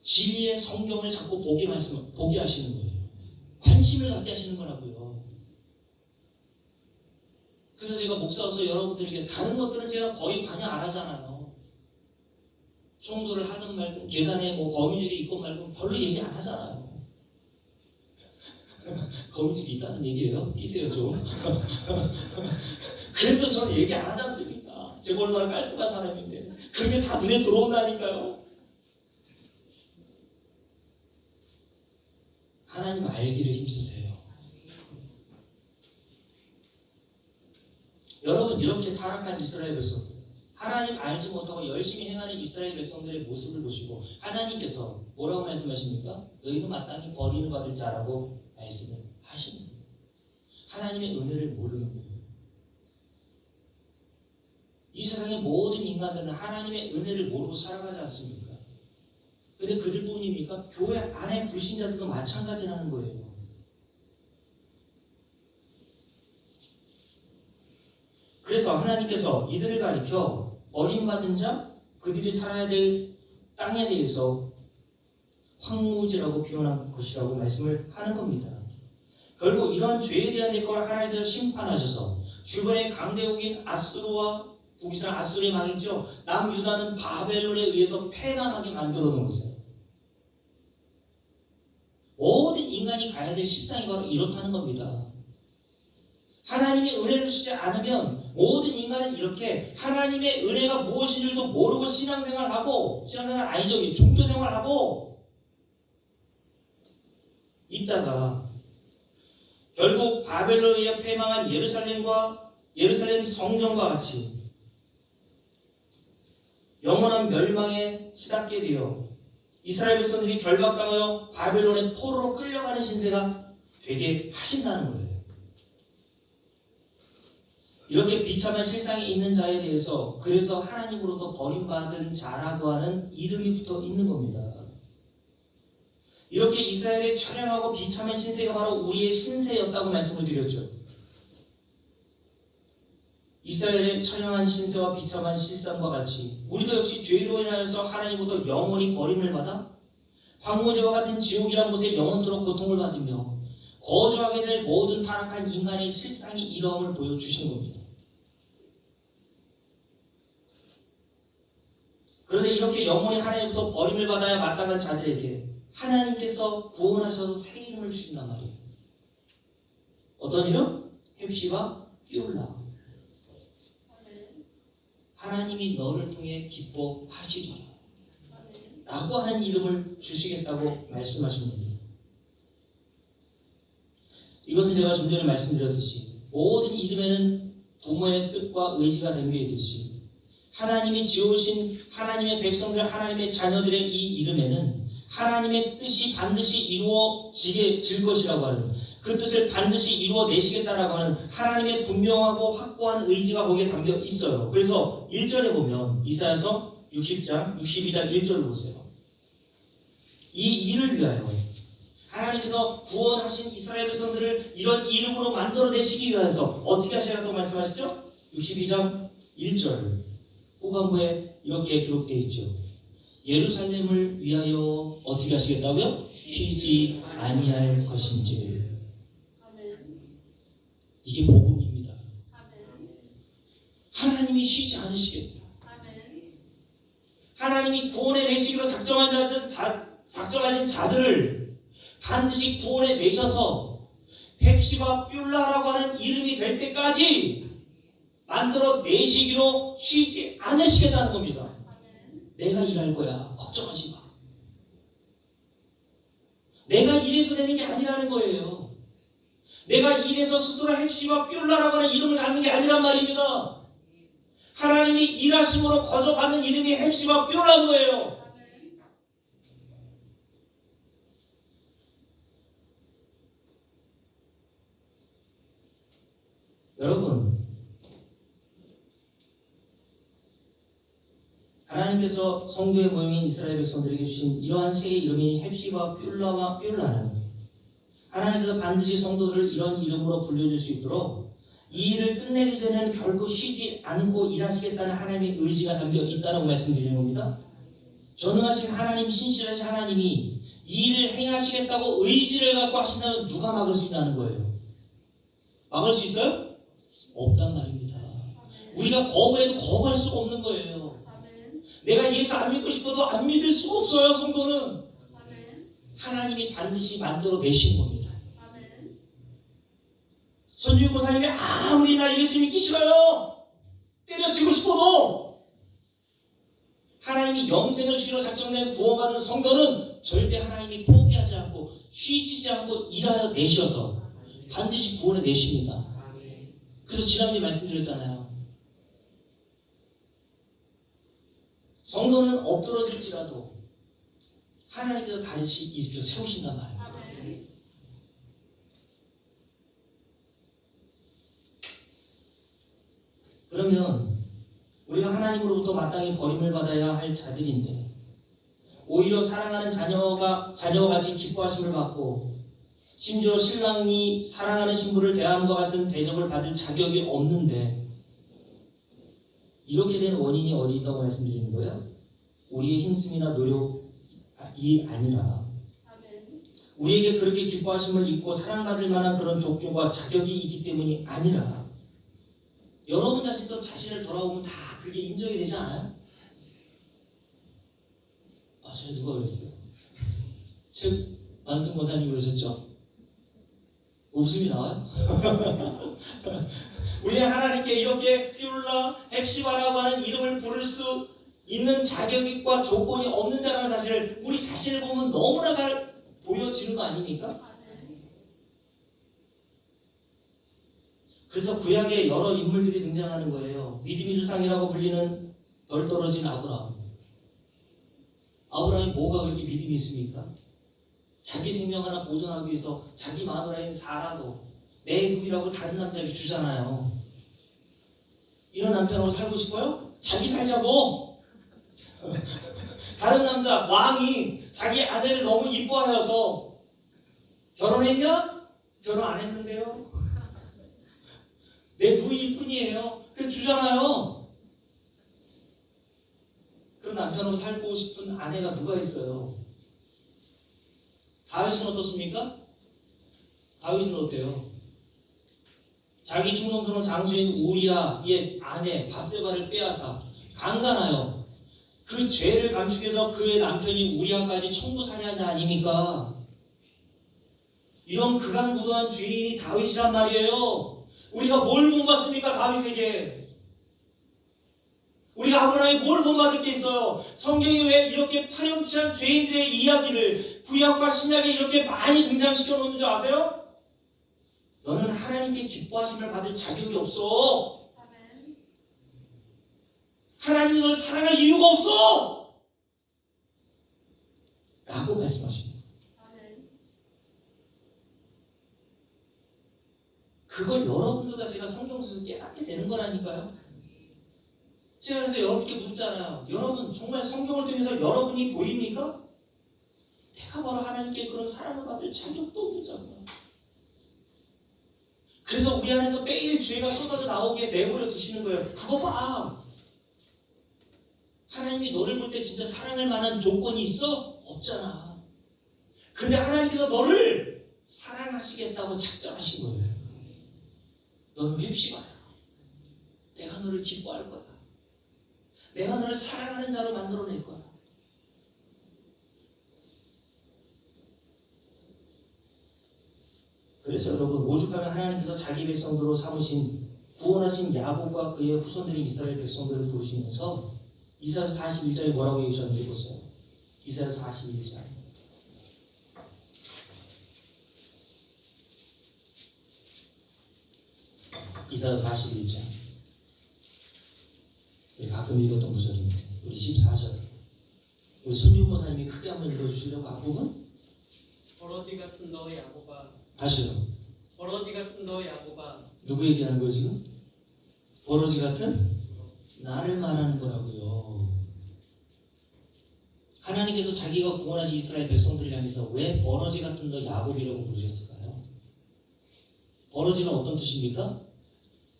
Speaker 1: 진리의 성경을 자꾸 보게 하시는 거예요. 관심을 갖게 하시는 거라고요. 그래서 제가 목사로서 여러분들에게 다른 것들은 제가 거의 관여 안 하잖아요. 청소를 하든 말든 계단에 뭐 거미줄이 있고 말고 별로 얘기 안 하잖아요. 거미줄이 있다는 얘기예요? 띄세요 좀. 그래도 저는 얘기 안 하지 않습니까? 제가 얼마나 깔끔한 사람인데 그게 다 눈에 들어온다니까요. 하나님 알기를 힘쓰세요. 여러분 이렇게 타락한 이스라엘 백성들 하나님 알지 못하고 열심히 행하는 이스라엘 백성들의 모습을 보시고 하나님께서 뭐라고 말씀하십니까? 너희는 마땅히 버림을 받을 자라고 말씀을 하시는 거예요. 하나님의 은혜를 모르는 거예요. 이 세상의 모든 인간들은 하나님의 은혜를 모르고 살아가지 않습니까? 근데 그들뿐입니까? 교회 안에 불신자들도 마찬가지라는 거예요. 그래서 하나님께서 이들을 가리켜 버림받은 자, 그들이 살아야 될 땅에 대해서 황무지라고 표현한 것이라고 말씀을 하는 겁니다. 결국 이러한 죄에 대한 일과를 하나님께서 심판하셔서 주변의 강대국인 아수르와 북이스라엘 아수르에 망했죠. 남유다는 바벨론에 의해서 패망하게 만들어 놓은 것이에요. 모든 인간이 가야 될 실상이 바로 이렇다는 겁니다. 하나님의 은혜를 주지 않으면 모든 인간은 이렇게 하나님의 은혜가 무엇인지도 모르고 신앙생활하고 신앙생활 아니죠. 종교생활하고 있다가 결국 바벨론에 의해 패망한 예루살렘 성전과 같이 영원한 멸망에 치닫게 되어 이스라엘 백성들이 결박당하여 바벨론의 포로로 끌려가는 신세가 되게 하신다는 거예요. 이렇게 비참한 실상이 있는 자에 대해서 그래서 하나님으로부터 버림받은 자라고 하는 이름이 붙어 있는 겁니다. 이렇게 이스라엘의 처량하고 비참한 신세가 바로 우리의 신세였다고 말씀을 드렸죠. 이스라엘의 처량한 신세와 비참한 실상과 같이 우리도 역시 죄로 인하여서 하나님으로부터 영원히 버림을 받아 황무지와 같은 지옥이란 곳에 영원토록 고통을 받으며 거주하게 될 모든 타락한 인간의 실상이 이러함을 보여주신 겁니다. 그런데 이렇게 영원히 하나님부터 버림을 받아야 마땅한 자들에게 하나님께서 구원하셔서 새 이름을 주신단 말이에요. 어떤 이름? 헵시바 삐올라. 하나님이 너를 통해 기뻐하시리라 라고 하는 이름을 주시겠다고 말씀하신 겁니다. 이것은 제가 좀 전에 말씀드렸듯이 모든 이름에는 부모의 뜻과 의지가 담겨 있듯이 하나님이 지으신 하나님의 백성들, 하나님의 자녀들의 이 이름에는 하나님의 뜻이 반드시 이루어질 것이라고 하는, 그 뜻을 반드시 이루어내시겠다라고 하는 하나님의 분명하고 확고한 의지가 거기에 담겨 있어요. 그래서 1절에 보면 이사야서 62장 1절을 보세요. 이 일을 위하여 하나님께서 구원하신 이스라엘 백성들을 이런 이름으로 만들어내시기 위해서 어떻게 하시라고 말씀하시죠? 62장 1절 후반부에 이렇게 기록되어 있죠. 예루살렘을 위하여 어떻게 하시겠다고요? 쉬지 아니할 것인지. 이게 복음입니다. 하나님이 쉬지 않으시겠다. 하나님이 구원해 내시기로 작정하신 자들을 반드시 구원해 내셔서 헵시바 뷸라라고 하는 이름이 될 때까지 만들어 내시기로 쉬지 않으시겠다는 겁니다. 내가 일할 거야. 걱정하지 마. 내가 일해서 되는 게 아니라는 거예요. 내가 일해서 스스로 헵시바 뷸라라고 하는 이름을 갖는 게 아니란 말입니다. 하나님이 일하심으로 거저받는 이름이 헵시바 뷸라인 거예요. 여러분, 하나님께서 성도의 모형인 이스라엘 백성들에게 주신 이러한 새 이름인 헵시바 뷸라는 하나님께서 반드시 성도들을 이런 이름으로 불려줄 수 있도록 이 일을 끝내기 전에는 결코 쉬지 않고 일하시겠다는 하나님의 의지가 담겨 있다고 말씀드리는 겁니다. 전능하신 하나님, 신실하신 하나님이 이 일을 행하시겠다고 의지를 갖고 하신다면 누가 막을 수 있냐는 거예요. 막을 수 있어요? 없단 말입니다. 우리가 거부해도 거부할 수가 없는 거예요. 내가 예수 안 믿고 싶어도 안 믿을 수가 없어요. 성도는 하나님이 반드시 만들어 내신 겁니다. 손주인 고사님이 아무리 나 예수 믿기 싫어요 때려치고 싶어도 하나님이 영생을 주시러 작정된 구원받은 성도는 절대 하나님이 포기하지 않고 쉬지 않고 일하여 내셔서 반드시 구원해 내십니다. 그래서 지난주에 말씀드렸잖아요. 성도는 엎드러질지라도 하나님께서 다시 일으켜 세우신단 말입니다. 그러면 우리가 하나님으로부터 마땅히 버림을 받아야 할 자들인데 오히려 사랑하는 자녀와 같이 기뻐하심을 받고 심지어 신랑이 사랑하는 신부를 대함과 같은 대접을 받을 자격이 없는데 이렇게 된 원인이 어디 있다고 말씀드리는 거예요? 우리의 힘쓰기나 노력이 아니라 우리에게 그렇게 기뻐하심을 입고 사랑받을 만한 그런 족조와 자격이 있기 때문이 아니라 여러분 자신도 자신을 돌아보면 다 그게 인정이 되지 않아요? 아, 전에 누가 그랬어요? 최만승 권사님이 그러셨죠? 웃음이 나와요? 우리는 하나님께 이렇게 뷸라, 헵시바라고 하는 이름을 부를 수 있는 자격과 조건이 없는 자라는 사실을 우리 자신을 보면 너무나 잘 보여지는 거 아닙니까? 그래서 구약에 여러 인물들이 등장하는 거예요. 믿음의 조상이라고 불리는 덜 떨어진 아브라함. 아브라함이 뭐가 그렇게 믿음이 있습니까? 자기 생명 하나 보존하기 위해서 자기 마누라인 사라도 내 누이라고 다른 남자에게 주잖아요. 이런 남편으로 살고 싶어요? 자기 살자고. 다른 남자 왕이 자기 아내를 너무 이뻐하여서 결혼했냐? 결혼 안 했는데요. 내 누이뿐이에요. 그래서 주잖아요. 그런 남편으로 살고 싶은 아내가 누가 있어요? 다윗은 어떻습니까? 다윗은 어때요? 자기 충성스러운 장수인 우리아의 아내 바세바를 빼앗아 강간하여 그 죄를 감축해서 그의 남편인 우리아까지 청부살해한 자 아닙니까? 이런 극악무도한 죄인이 다윗이란 말이에요. 우리가 뭘 본받습니까? 다윗에게. 우리가 아브라함이 뭘 본받을 게 있어요? 성경이 왜 이렇게 파렴치한 죄인들의 이야기를 구약과 신약에 이렇게 많이 등장시켜 놓는 줄 아세요? 너는 하나님께 기뻐하심을 받을 자격이 없어. 하나님이 널 사랑할 이유가 없어. 라고 말씀하십니다. 그걸 여러분들과 제가 성경에서 깨닫게 되는 거라니까요. 제가 그래서 여러분께 묻잖아요. 여러분 정말 성경을 통해서 여러분이 보입니까? 내가 바로 하나님께 그런 사랑을 받을 자격도 없잖아요. 그래서 우리 안에서 매일 죄가 쏟아져 나오게 내버려 두시는 거예요. 그거 봐. 하나님이 너를 볼 때 진짜 사랑할 만한 조건이 있어? 없잖아. 근데 하나님께서 너를 사랑하시겠다고 작정하신 거예요. 너는 뵙시마라. 내가 너를 기뻐할 거야. 내가 너를 사랑하는 자로 만들어낼 거야. 그래서 여러분, 오죽하면 하나님께서 자기 백성들로 삼으신 구원하신 야곱과 그의 후손들인 이스라엘 백성들을 부르시면서 이사야서 41장에 뭐라고 얘기하셨는지 보세요. 이사야서 41장. 이사야서 41장. 가끔 읽었던 구절입니다. 우리 14절. 우리 손준 목사님이 크게 한번 읽어주시려고 앞부분?
Speaker 2: 버러지 같은 너 야곱아.
Speaker 1: 다시요.
Speaker 2: 버러지 같은 너 야곱아.
Speaker 1: 누구 얘기하는 거예요 지금? 버러지 같은? 나를 말하는 거라고요. 하나님께서 자기가 구원하신 이스라엘 백성들을 향해서 왜 버러지 같은 너 야곱이라고 부르셨을까요? 버러지는 어떤 뜻입니까?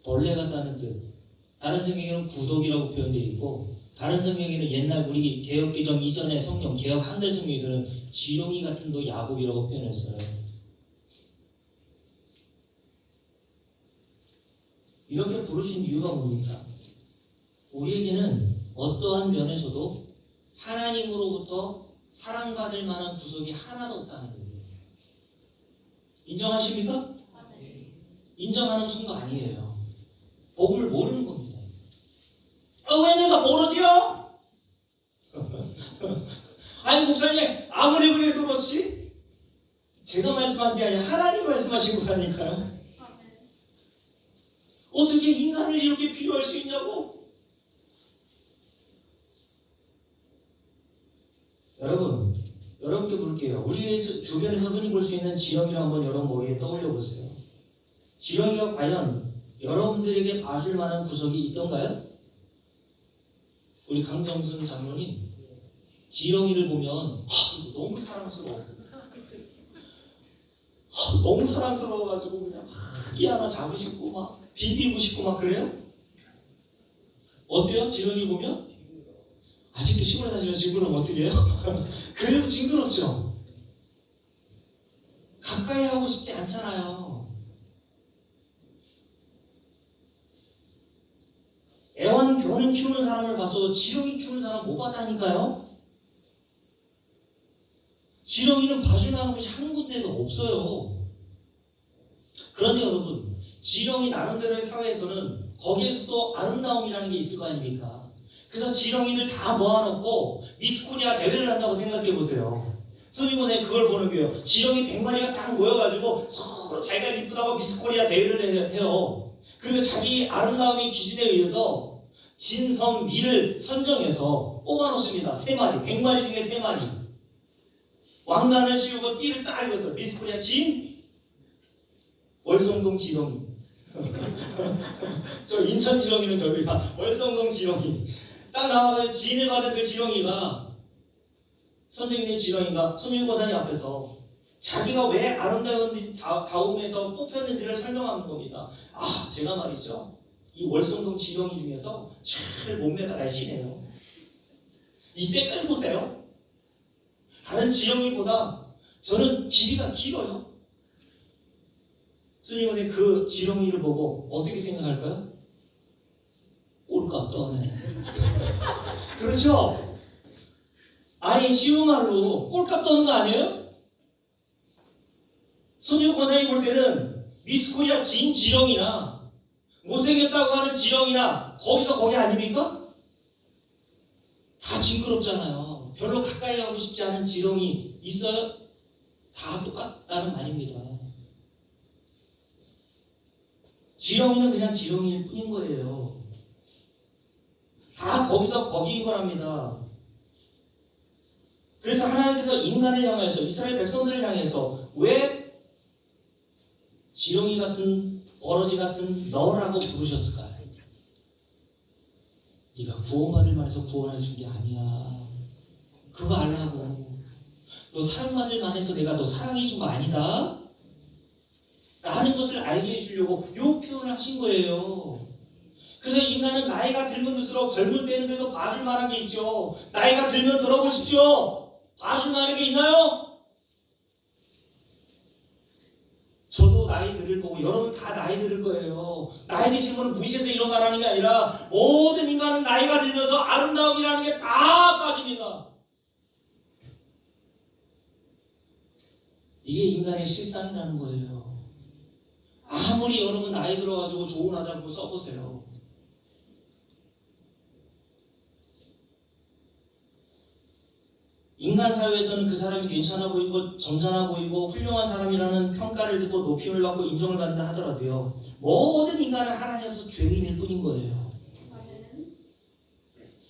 Speaker 1: 벌레 같다는 뜻. 다른 성경에는 구독이라고 표현되어 있고, 다른 성경에는 옛날 우리 개혁개정 이전의 성경 개혁 한글 성경에서는 지렁이 같은 너 야곱이라고 표현했어요. 이렇게 부르신 이유가 뭡니까? 우리에게는 어떠한 면에서도 하나님으로부터 사랑받을 만한 구석이 하나도 없다는 거예요. 인정하십니까? 인정하는 성도 아니에요. 복음을 모르는 겁니다. 왜 내가 모르지요? 아니 목사님 아무리 그래도 그렇지? 제가 말씀하신 게 아니라 하나님 말씀하신 거라니까요. 어떻게 인간을 이렇게 비교할 수 있냐고? 여러분께 물을게요. 우리 주변에서 흔히 볼 수 있는 지렁이를 한번 여러분 머리에 떠올려 보세요. 지렁이가 과연 여러분들에게 봐줄 만한 구석이 있던가요? 우리 강정순 장로님, 지렁이를 보면 이거 너무 사랑스러워. 너무 사랑스러워가지고 그냥 끼 하나 잡으시고 막 비비고 싶고 막 그래요? 어때요? 지렁이 보면? 아직도 시골에 사시면 징그러우면 어떻게 해요? 그래도 징그럽죠? 가까이 하고 싶지 않잖아요. 애완견을 키우는 사람을 봐서 지렁이 키우는 사람 못 봤다니까요? 지렁이는 봐줄 만한 곳이 한 군데도 없어요. 그런데 여러분, 지렁이 나름대로의 사회에서는 거기에서도 아름다움이라는 게 있을 거 아닙니까? 그래서 지렁이를 다 모아놓고 미스코리아 대회를 한다고 생각해보세요. 선생님 그걸 보는 거예요. 지렁이 100마리가 딱 모여가지고 서로 자기가 이쁘다고 미스코리아 대회를 해요. 그리고 자기 아름다움의 기준에 의해서 진성, 미를 선정해서 뽑아놓습니다. 3마리, 100마리 중에 3마리. 왕관을 씌우고 띠를 딱 입어서 미스코리아 진, 월성동 지렁이. 저 인천 지렁이는 저기가 월성동 지렁이. 딱 나와서 진을 받은 그 지렁이가 선생님의 지렁이가 손윤고사님 앞에서 자기가 왜 아름다운 다움에서 뽑혔는지를 설명하는 겁니다. 제가 말이죠. 이 월성동 지렁이 중에서 제일 몸매가 날씬해요. 이때까지 보세요. 다른 지렁이보다 저는 길이가 길어요. 스님은 그 지렁이를 보고 어떻게 생각할까요? 꼴값 떠네. 그렇죠? 아니 쉬운 말로 꼴값 떠는 거 아니에요? 손유 권사님 볼 때는 미스코리아 진 지렁이나 못생겼다고 하는 지렁이나 거기서 거기 아닙니까? 다 징그럽잖아요. 별로 가까이 가고 싶지 않은 지렁이 있어요? 다 똑같다는 말입니다. 지렁이는 그냥 지렁이일 뿐인 거예요. 다 거기서 거기인 거랍니다. 그래서 하나님께서 인간을 향해서 이스라엘 백성들을 향해서 왜 지렁이 같은 버러지 같은 너라고 부르셨을까요? 네가 구원받을 만해서 구원해 준 게 아니야. 그거 알라고. 너 사랑받을 만해서 내가 너 사랑해 준 거 아니다. 라는 것을 알게 해주려고 요 표현을 하신 거예요. 그래서 인간은 나이가 들면 들수록 젊을 때는 그래도 봐줄 만한 게 있죠. 나이가 들면 들어보십시오. 봐줄 만한 게 있나요? 저도 나이 들을 거고 여러분 다 나이 들을 거예요. 나이 드신 분은 무시해서 이런 말 하는 게 아니라 모든 인간은 나이가 들면서 아름다움이라는 게 다 빠집니다. 이게 인간의 실상이라는 거예요. 아무리 여러분 나이 들어가지고 좋은 화장품 써보세요. 인간 사회에서는 그 사람이 괜찮아 보이고 점잖아 보이고 훌륭한 사람이라는 평가를 듣고 높임을 받고 인정을 받는다 하더라도요. 모든 인간은 하나님 앞에서 죄인일 뿐인 거예요.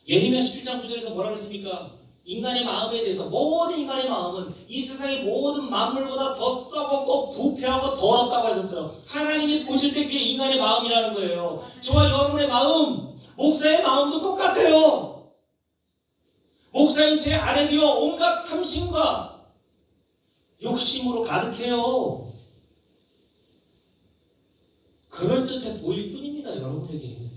Speaker 1: 예레미야 17장 9절에서 뭐라고 했습니까? 인간의 마음에 대해서 모든 인간의 마음은 이 세상의 모든 만물보다 더 썩었고 부패하고 더럽다고 하셨어요. 하나님이 보실 때 그게 인간의 마음이라는 거예요. 저와 여러분의 마음, 목사의 마음도 똑같아요. 목사인 제 안에도요 온갖 탐심과 욕심으로 가득해요. 그럴듯해 보일 뿐입니다. 여러분에게.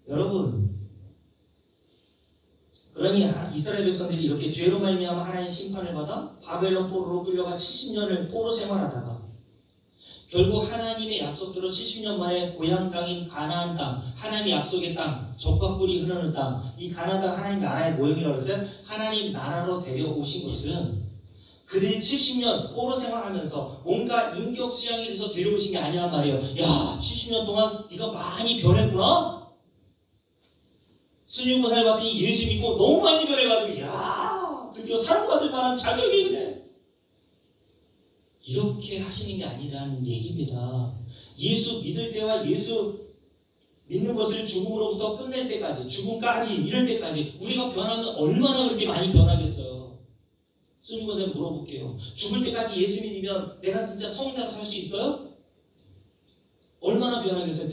Speaker 1: 여러분, 그러니 이스라엘 백성들이 이렇게 죄로 말미암아 하나님의 심판을 받아 바벨론 포로로 끌려가 70년을 포로 생활하다가 결국 하나님의 약속대로 70년 만에 고향 땅인 가나안 땅, 하나님의 약속의 땅, 젖과 꿀이 흐르는 땅, 이 가나안 땅 하나님 나라의 모형이라고 해서 하나님 나라로 데려오신 것은 그들이 70년 포로 생활하면서 뭔가 인격 수양에 대해서 데려오신 게 아니란 말이에요. 야, 70년 동안 네가 많이 변했구나? 순유보살 같은 예수 믿고 너무 많이 변해가지고 야, 드디어 사랑받을 만한 자격이 있네. 이렇게 하시는 게 아니라는 얘기입니다. 예수 믿을 때와 예수 믿는 것을 죽음으로부터 끝낼 때까지, 죽음까지, 이럴 때까지 우리가 변하면 얼마나 그렇게 많이 변하겠어요. 스님한테 물어볼게요. 죽을 때까지 예수 믿으면 내가 진짜 성인으로 살 수 있어요? 얼마나 변하겠어요?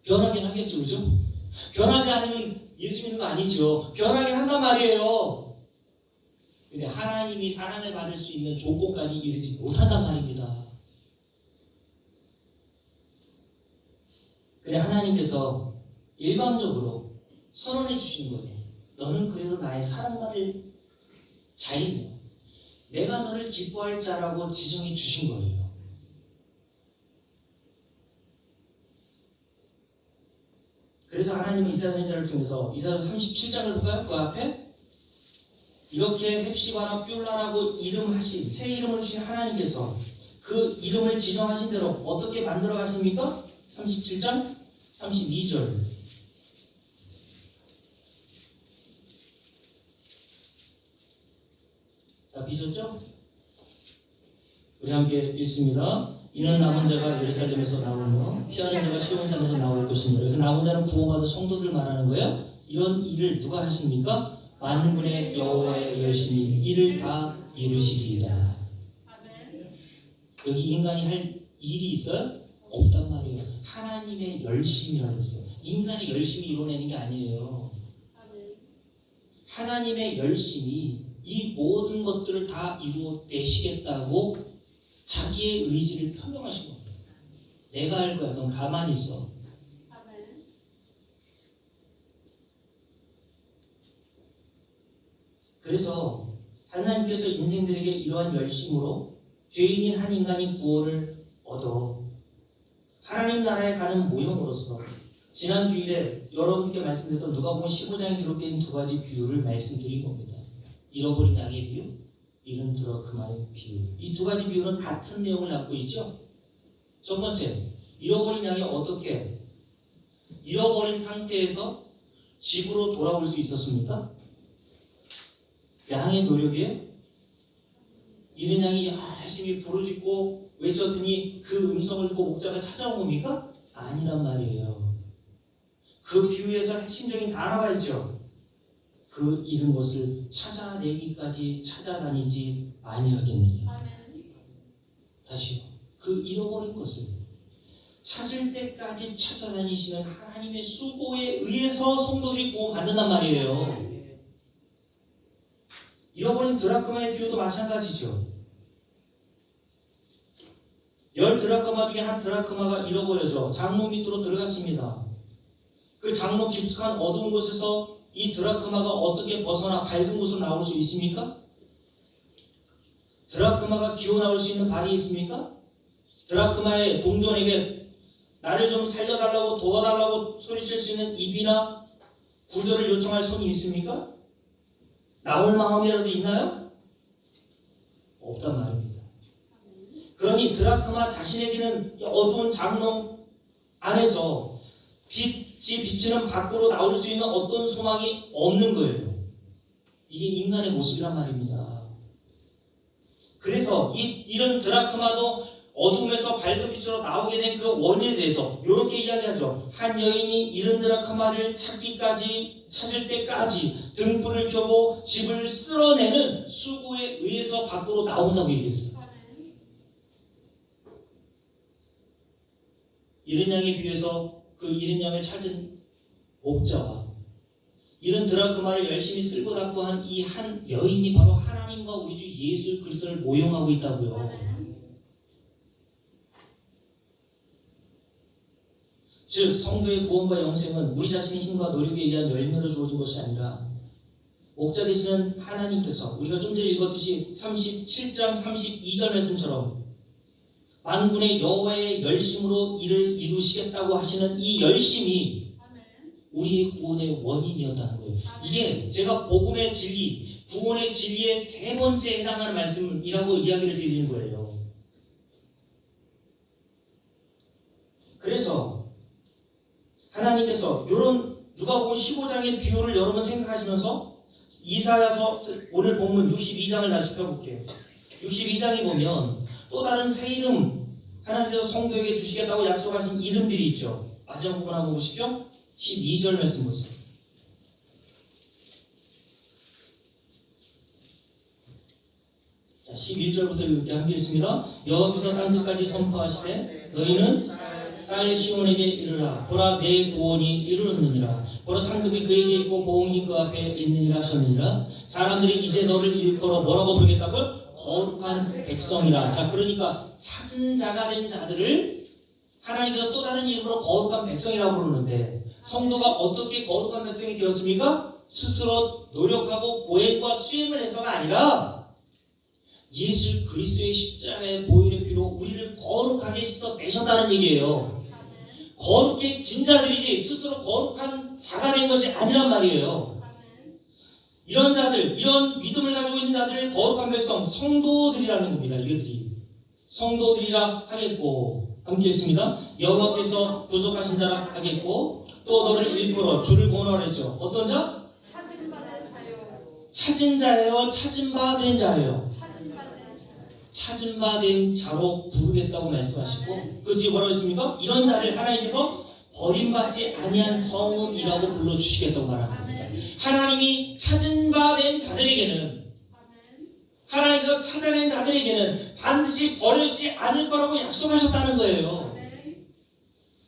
Speaker 1: 변하긴 하겠죠, 그죠? 변하지 않으면 예수 믿는 거 아니죠. 변하긴 한단 말이에요. 근데 하나님이 사랑을 받을 수 있는 조건까지 이르지 못한단 말입니다. 그래 하나님께서 일방적으로 선언해 주시는 거예요. 너는 그래도 나의 사랑받을 자이며 내가 너를 기뻐할 자라고 지정해 주신 거예요. 그래서 하나님은 이사야 선지자를 통해서 이사야 37장을 볼까요? 그 앞에 이렇게 헵시바나 뷸라라고 이름하신 새 이름을 주신 하나님께서 그 이름을 지정하신 대로 어떻게 만들어 가십니까? 37장 32절 다 비셨죠? 우리 함께 읽습니다. 이는 남은 자가 예루살렘에서 나오며 피하는 자가 시온산에서 나올 것입니다. 그래서 남은 자는 구원받은 성도들 말하는 거예요. 이런 일을 누가 하십니까? 만군의 여호와의 열심히 이를 다 이루시리이다. 여기 인간이 할 일이 있어요? 없단 말이에요. 하나님의 열심이라고 했어요. 인간의 열심이 이뤄내는 게 아니에요. 하나님의 열심이 이 모든 것들을 다 이루어내시겠다고 자기의 의지를 표명하신 겁니다. 내가 할 거야. 넌 가만히 있어. 그래서 하나님께서 인생들에게 이러한 열심으로 죄인인 한 인간이 구원을 얻어 하나님 나라에 가는 모형으로서 지난 주일에 여러분께 말씀드렸던 누가복음 15장에 기록된 두 가지 비유를 말씀드린 겁니다. 잃어버린 양의 비유, 잃은 드라크마의 비유. 이 두 가지 비유는 같은 내용을 담고 있죠. 첫 번째, 잃어버린 양이 어떻게 잃어버린 상태에서 집으로 돌아올 수 있었습니까? 양의 노력에 잃은 양이 열심히 부르짖고 외쳤더니 그 음성을 듣고 목자가 찾아온 겁니까? 아니란 말이에요. 그 비유에서 핵심적인 단어가 있죠. 그 잃은 것을 찾아내기까지 찾아다니지 아니하겠느냐. 다시요. 그 잃어버린 것을 찾을 때까지 찾아다니시는 하나님의 수고에 의해서 성도들이 구원받는단 말이에요. 잃어버린 드라크마의 비유도 마찬가지죠. 10드라크마 중에 한 드라크마가 잃어버려져 장로 밑으로 들어갔습니다. 그 장로 깊숙한 어두운 곳에서 이 드라크마가 어떻게 벗어나 밝은 곳으로 나올 수 있습니까? 드라크마가 기어 나올 수 있는 발이 있습니까? 드라크마의 동전에게 나를 좀 살려달라고 도와달라고 소리칠 수 있는 입이나 구조를 요청할 손이 있습니까? 나올 마음이라도 있나요? 없단 말입니다. 그러니 드라크마 자신에게는 어두운 장롱 안에서 빛이 비치는 밖으로 나올 수 있는 어떤 소망이 없는 거예요. 이게 인간의 모습이란 말입니다. 그래서 이런 드라크마도 어둠에서 밝은 빛으로 나오게 된 그 원인에 대해서 이렇게 이야기하죠. 한 여인이 잃은 드라크마를 찾을 때까지 등불을 켜고 집을 쓸어내는 수고에 의해서 밖으로 나온다고 얘기했어요. 잃은 양에 비해서 그 잃은 양을 찾은 목자와 잃은 드라크마를 열심히 쓸고 닦고 한 이 한 여인이 바로 하나님과 우리 주 예수 그리스도를 모형하고 있다고요. 즉 성도의 구원과 영생은 우리 자신의 힘과 노력에 의한 열매로 주어진 것이 아니라 목자 되시는 하나님께서 우리가 좀 전에 읽었듯이 37장 32절 말씀처럼 만군의 여호와의 열심으로 이를 이루시겠다고 하시는 이 열심이 우리의 구원의 원인이었다는 거예요. 이게 제가 복음의 진리, 구원의 진리의 세 번째에 해당하는 말씀이라고 이야기를 드리는 거예요. 그래서 하나님께서 이런 누가복음 15장의 비유를 여러분 생각하시면서 이사야서 오늘 본문 62장을 다시 펴볼게요. 62장에 보면 또 다른 새 이름 하나님께서 성도에게 주시겠다고 약속하신 이름들이 있죠. 마지막 부분 한번 보십시오. 12절 말씀 보세요. 자, 11절부터 이렇게 함께 있습니다. 여호와께서 땅끝까지 선포하시되 너희는 딸 시온에게 이르라. 보라 내 구원이 이르렀느니라. 보라 상급이 그에게 있고 보응이 그 앞에 있느니라 하셨느니라. 사람들이 이제 너를 일컬어 뭐라고 부르겠다고요? 거룩한 백성이라. 자, 그러니까 찾은 자가 된 자들을 하나님께서 또 다른 이름으로 거룩한 백성이라고 부르는데 성도가 어떻게 거룩한 백성이 되었습니까? 스스로 노력하고 고행과 수행을 해서가 아니라 예수 그리스도의 십자가의 보혈의 피로 우리를 거룩하게 씻어내셨다는 얘기예요. 거룩해진 자들이지 스스로 거룩한 자가 된 것이 아니란 말이에요. 이런 자들, 이런 믿음을 가지고 있는 자들을 거룩한 백성, 성도들이라는 겁니다. 이것들이 성도들이라 하겠고, 함께 있습니다. 여호와께서 구속하신 자라 하겠고, 또 너를 일컬어 주를 공언하라 했죠. 어떤 자?
Speaker 3: 찾은 바 된 자요.
Speaker 1: 찾은 자예요. 찾은 바 된 자예요. 찾은 바 된 자로 부르겠다고 말씀하시고 그 뒤에 뭐라고 했습니까? 이런 자를 하나님께서 버림받지 아니한 성읍이라고 불러주시겠다고 말합니다. 하나님이 찾은 바 된 자들에게는 하나님께서 찾아낸 자들에게는 반드시 버려지지 않을 거라고 약속하셨다는 거예요.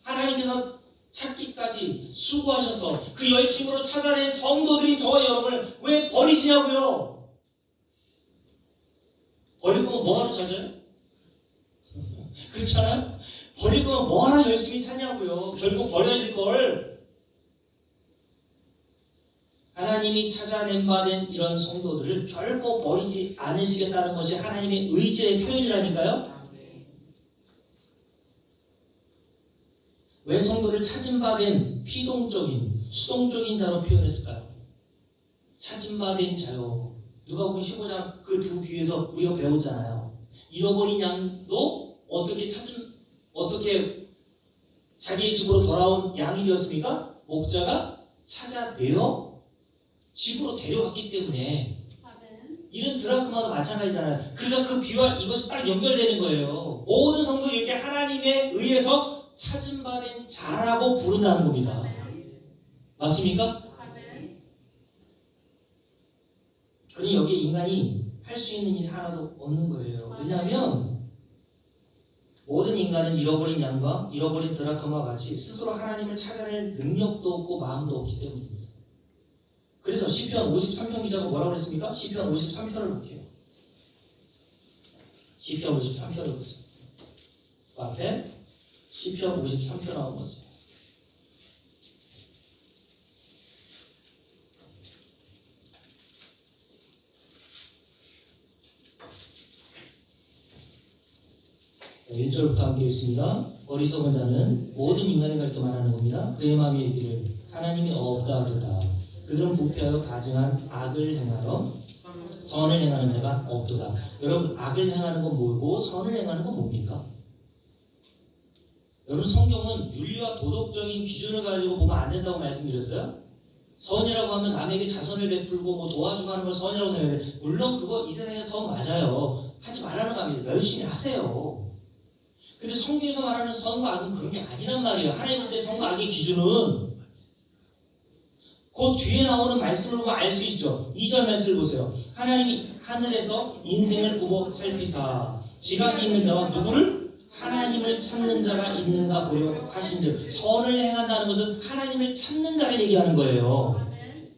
Speaker 1: 하나님께서 찾기까지 수고하셔서 그 열심으로 찾아낸 성도들인 저와 여러분을 왜 버리시냐고요? 버릴 거면 뭐하러 찾아요? 그렇잖아요? 버릴 거면 뭐하러 열심히 찾냐고요? 결국 버려질 걸. 하나님이 찾아낸 바 된 이런 성도들을 결코 버리지 않으시겠다는 것이 하나님의 의지의 표현이라니까요. 왜 성도를 찾은 바 된 피동적인, 수동적인 자로 표현했을까요? 찾은 바 된 자요. 누가복음 15장 그 두 귀에서 우리가 배웠잖아요. 잃어버린 양도 어떻게 자기의 집으로 돌아온 양이 되었습니까? 목자가 찾아내어 집으로 데려왔기 때문에
Speaker 3: 아멘.
Speaker 1: 이런 드라크마도 마찬가지잖아요. 그래서 그 비와 이것이 딱 연결되는 거예요. 모든 성도를 이렇게 하나님에 의해서 찾은 바 된 자라고 부른다는 겁니다. 맞습니까?
Speaker 3: 아멘.
Speaker 1: 그러니 여기에 인간이 할 수 있는 일이 하나도 없는 거예요. 왜냐하면 모든 인간은 잃어버린 양과 잃어버린 드라크마와 같이 스스로 하나님을 찾아낼 능력도 없고 마음도 없기 때문입니다. 그래서 시편 53편 기자가 뭐라고 그랬습니까? 시편 53편을 볼게요. 시편 53편을 보세요. 그 앞에 시편 53편 한번 보세요. 자, 1절부터 함께 읽습니다. 어리석은 자는 모든 인간의 가리켜 말하는 겁니다. 그의 마음에 이르기를 하나님이 없다 하도다. 그들은 부패하여 가증한 악을 행하여 선을 행하는 자가 없도다. 여러분, 악을 행하는 건 뭐고 선을 행하는 건 뭡니까? 여러분, 성경은 윤리와 도덕적인 기준을 가지고 보면 안 된다고 말씀드렸어요. 선이라고 하면 남에게 자선을 베풀고 뭐 도와주고 하는 걸 선이라고 생각해요. 물론 그거 이 세상에서 선 맞아요. 하지 말라는 거 아니에요. 열심히 하세요. 근데 성경에서 말하는 선과 악은 그런 게 아니란 말이에요. 하나님 볼 때 선과 악의 기준은 그 뒤에 나오는 말씀을 보면 알 수 있죠. 2절 말씀을 보세요. 하나님이 하늘에서 인생을 굽어 살피사 지각이 있는 자와 누구를? 하나님을 찾는 자가 있는가 보려 하신즉. 선을 행한다는 것은 하나님을 찾는 자를 얘기하는 거예요.
Speaker 3: 아멘.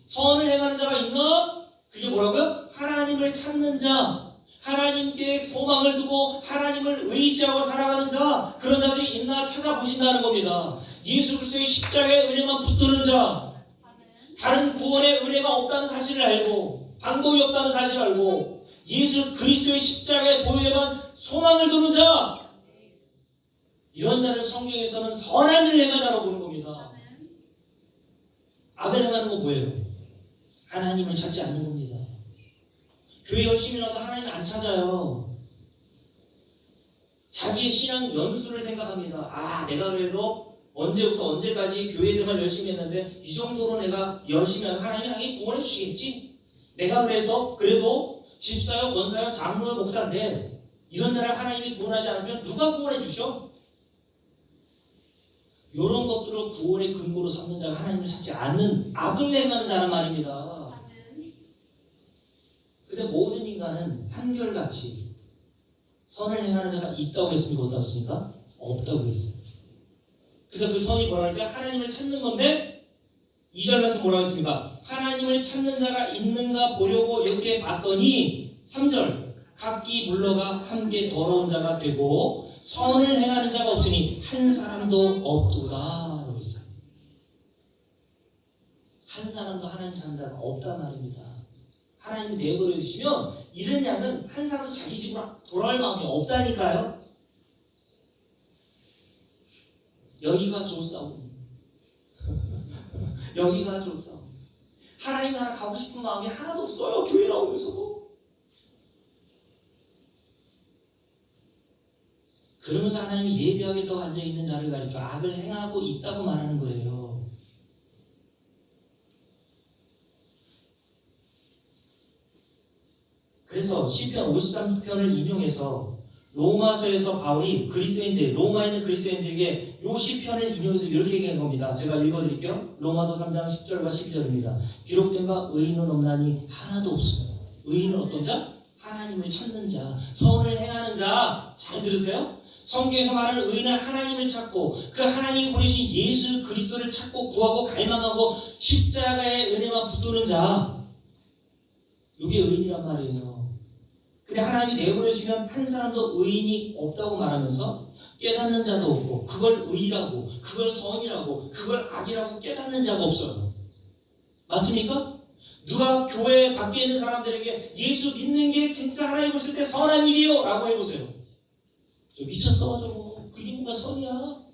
Speaker 1: 선을 행하는 자가 있나? 그게 뭐라고요? 하나님을 찾는 자, 하나님께 소망을 두고 하나님을 의지하고 살아가는 자, 그런 자들이 있나 찾아보신다는 겁니다. 예수 그리스도의 십자가의 은혜만 붙드는 자,
Speaker 3: 아멘.
Speaker 1: 다른 구원의 은혜가 없다는 사실을 알고 방법이 없다는 사실을 알고 예수 그리스도의 십자가의 보혈에만 소망을 두는 자, 이런 자를 성경에서는 선한 일을 행한 자라고 보는 겁니다.
Speaker 3: 아멘.
Speaker 1: 악을 행하는 건 뭐예요? 하나님을 찾지 않는 겁니다. 교회 열심히 나도 하나님을 안 찾아요. 자기의 신앙 연수를 생각합니다. 아, 내가 그래도 언제부터 언제까지 교회 생활 열심히 했는데 이 정도로 내가 열심히 하면 하나님이 당연히 구원해 주시겠지? 내가 그래도 집사요, 권사요, 장로요, 목사인데 이런 자를 하나님이 구원하지 않으면 누가 구원해 주셔? 이런 것들을 구원의 근거로 삼는 자가 하나님을 찾지 않는 악을 행하는 자란 말입니다.
Speaker 3: 아멘.
Speaker 1: 근데 모든 인간은 한결같이 선을 행하는 자가 있다고 했습니까? 없다고 했습니까? 없다고 했어요. 그래서 그 선이 뭐라고 했어요? 하나님을 찾는 건데 2절 말씀 뭐라고 했습니까? 하나님을 찾는 자가 있는가 보려고 이렇게 봤더니 3절 각기 물러가 함께 더러운 자가 되고 선을 행하는 자가 없으니 한 사람도 없도다 라고 했어요. 한 사람도 하나님 찾는 자가 없단 말입니다. 하나님이 내버려 주시면 이런 양은 한 사람도 자기 집으로 돌아올 마음이 없다니까요. 여기가 좋사오. 여기가 좋사오. 하나님 나라 가고 싶은 마음이 하나도 없어요. 교회 나오면서도. 그러면서 하나님이 예배하겠다고 앉아있는 자를 가리켜 악을 행하고 있다고 말하는 거예요. 그래서 시편 53편을 인용해서 로마서에서 바울이 그리스도인들, 로마에 있는 그리스도인들에게 이 시편을 인용해서 이렇게 얘기한 겁니다. 제가 읽어드릴게요. 로마서 3장 10절과 12절입니다. 기록된 바 의인은 없나니 하나도 없습니다. 의인은 어떤 자? 하나님을 찾는 자, 선을 행하는 자. 잘 들으세요. 성경에서 말하는 의인은 하나님을 찾고 그 하나님이 보내신 예수 그리스도를 찾고 구하고 갈망하고 십자가의 은혜만 붙드는 자. 이게 의인이란 말이에요. 근데 하나님이 내버려 주시면 한 사람도 의인이 없다고 말하면서 깨닫는 자도 없고 그걸 의라고 그걸 선이라고 그걸 악이라고 깨닫는 자가 없어요. 맞습니까? 누가 교회 밖에 있는 사람들에게 예수 믿는 게 진짜 하나님 보실 때 선한 일이요 라고 해보세요. 저 미쳤어 저거. 그게 뭔가 선이야.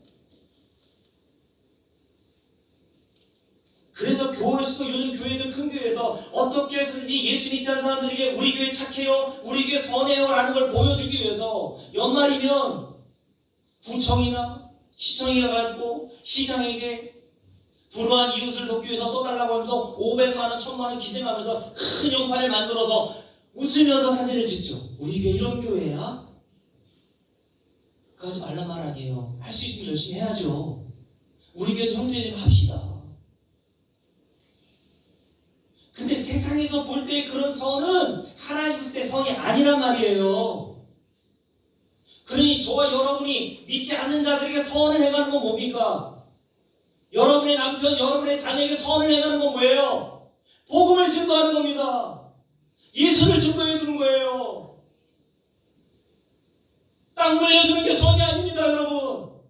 Speaker 1: 그래서 교회에서도 요즘 교회들 큰 교회에서 어떻게 해서든지 예수 믿지 않는 사람들에게 우리 교회 착해요, 우리 교회 선해요 라는 걸 보여주기 위해서 연말이면 구청이나 시청에 가가지고 시장에게 불우한 이웃을 돕기 위해서 써달라고 하면서 500만 원, 1000만 원 기증하면서 큰 용판을 만들어서 웃으면서 사진을 찍죠. 우리 교회 이런 교회야? 그거 하지 말란 말 아니에요. 할 수 있으면 열심히 해야죠. 우리 교회도 형제들이 합시다. 근데 세상에서 볼 때 그런 선은 하나님 보실 때 선이 아니란 말이에요. 그러니 저와 여러분이 믿지 않는 자들에게 선을 행하는 건 뭡니까? 여러분의 남편, 여러분의 자녀에게 선을 행하는 건 뭐예요? 복음을 증거하는 겁니다. 예수를 증거해 주는 거예요. 땅 물려주는 게 선이 아닙니다, 여러분.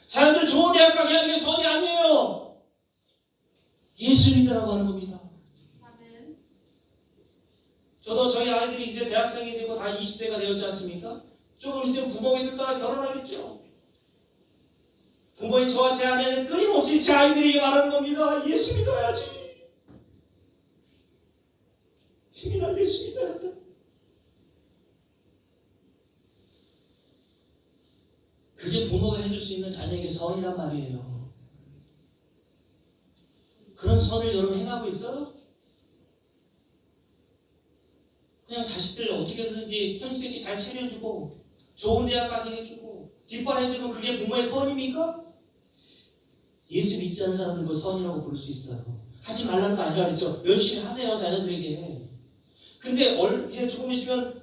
Speaker 1: 자녀들 좋은 대학 가게 하는 게 선이 아니에요. 예수 믿으라고 하는 겁니다.
Speaker 3: 아멘.
Speaker 1: 저도 저희 아이들이 이제 대학생이 되고 다 20대가 되었지 않습니까? 조금 있으면 부모님들 따라 결혼하겠죠. 부모님 저와 제 아내는 끊임없이 제 아이들에게 말하는 겁니다. 예수 믿어야지. 힘이 날 예수 믿어야 한다. 그게 부모가 해줄 수 있는 자녀에게 선이란 말이에요. 그런 선을 여러분 행하고 있어요? 그냥 자식들 어떻게 해서든지 성실하게 잘 차려주고 좋은 대학 가게 해주고 뒷바라지면 그게 부모의 선입니까? 예수 믿지 않는 사람들 그 선이라고 부를 수 있어요. 하지 말라는 거 아니라 그랬죠. 열심히 하세요 자녀들에게. 근데 이제 조금 있으면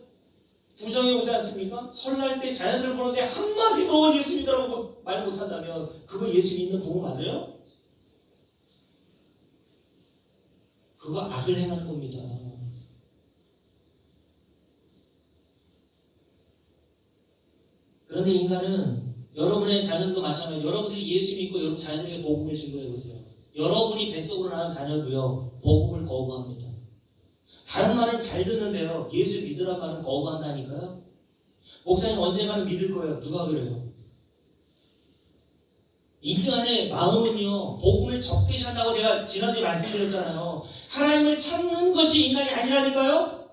Speaker 1: 부정이 오지 않습니까? 설날 때 자녀들 보는데 한마디도 예수 믿으라고 말 못한다면 그거 예수 믿는 부모 맞아요? 그거 악을 행하는 겁니다. 그런데 인간은 여러분의 자녀도 마찬가지로 여러분들이 예수 믿고 여러분 자녀들에게 복음을 증거해 보세요. 여러분이 뱃속으로 낳은 자녀도요 복음을 거부합니다. 다른 말은 잘 듣는데요 예수 믿으란 말은 거부한다니까요. 목사님 언젠가는 믿을 거예요. 누가 그래요? 인간의 마음은요 복음을 적대시 한다고 제가 지난주에 말씀드렸잖아요. 하나님을 찾는 것이 인간이 아니라니까요.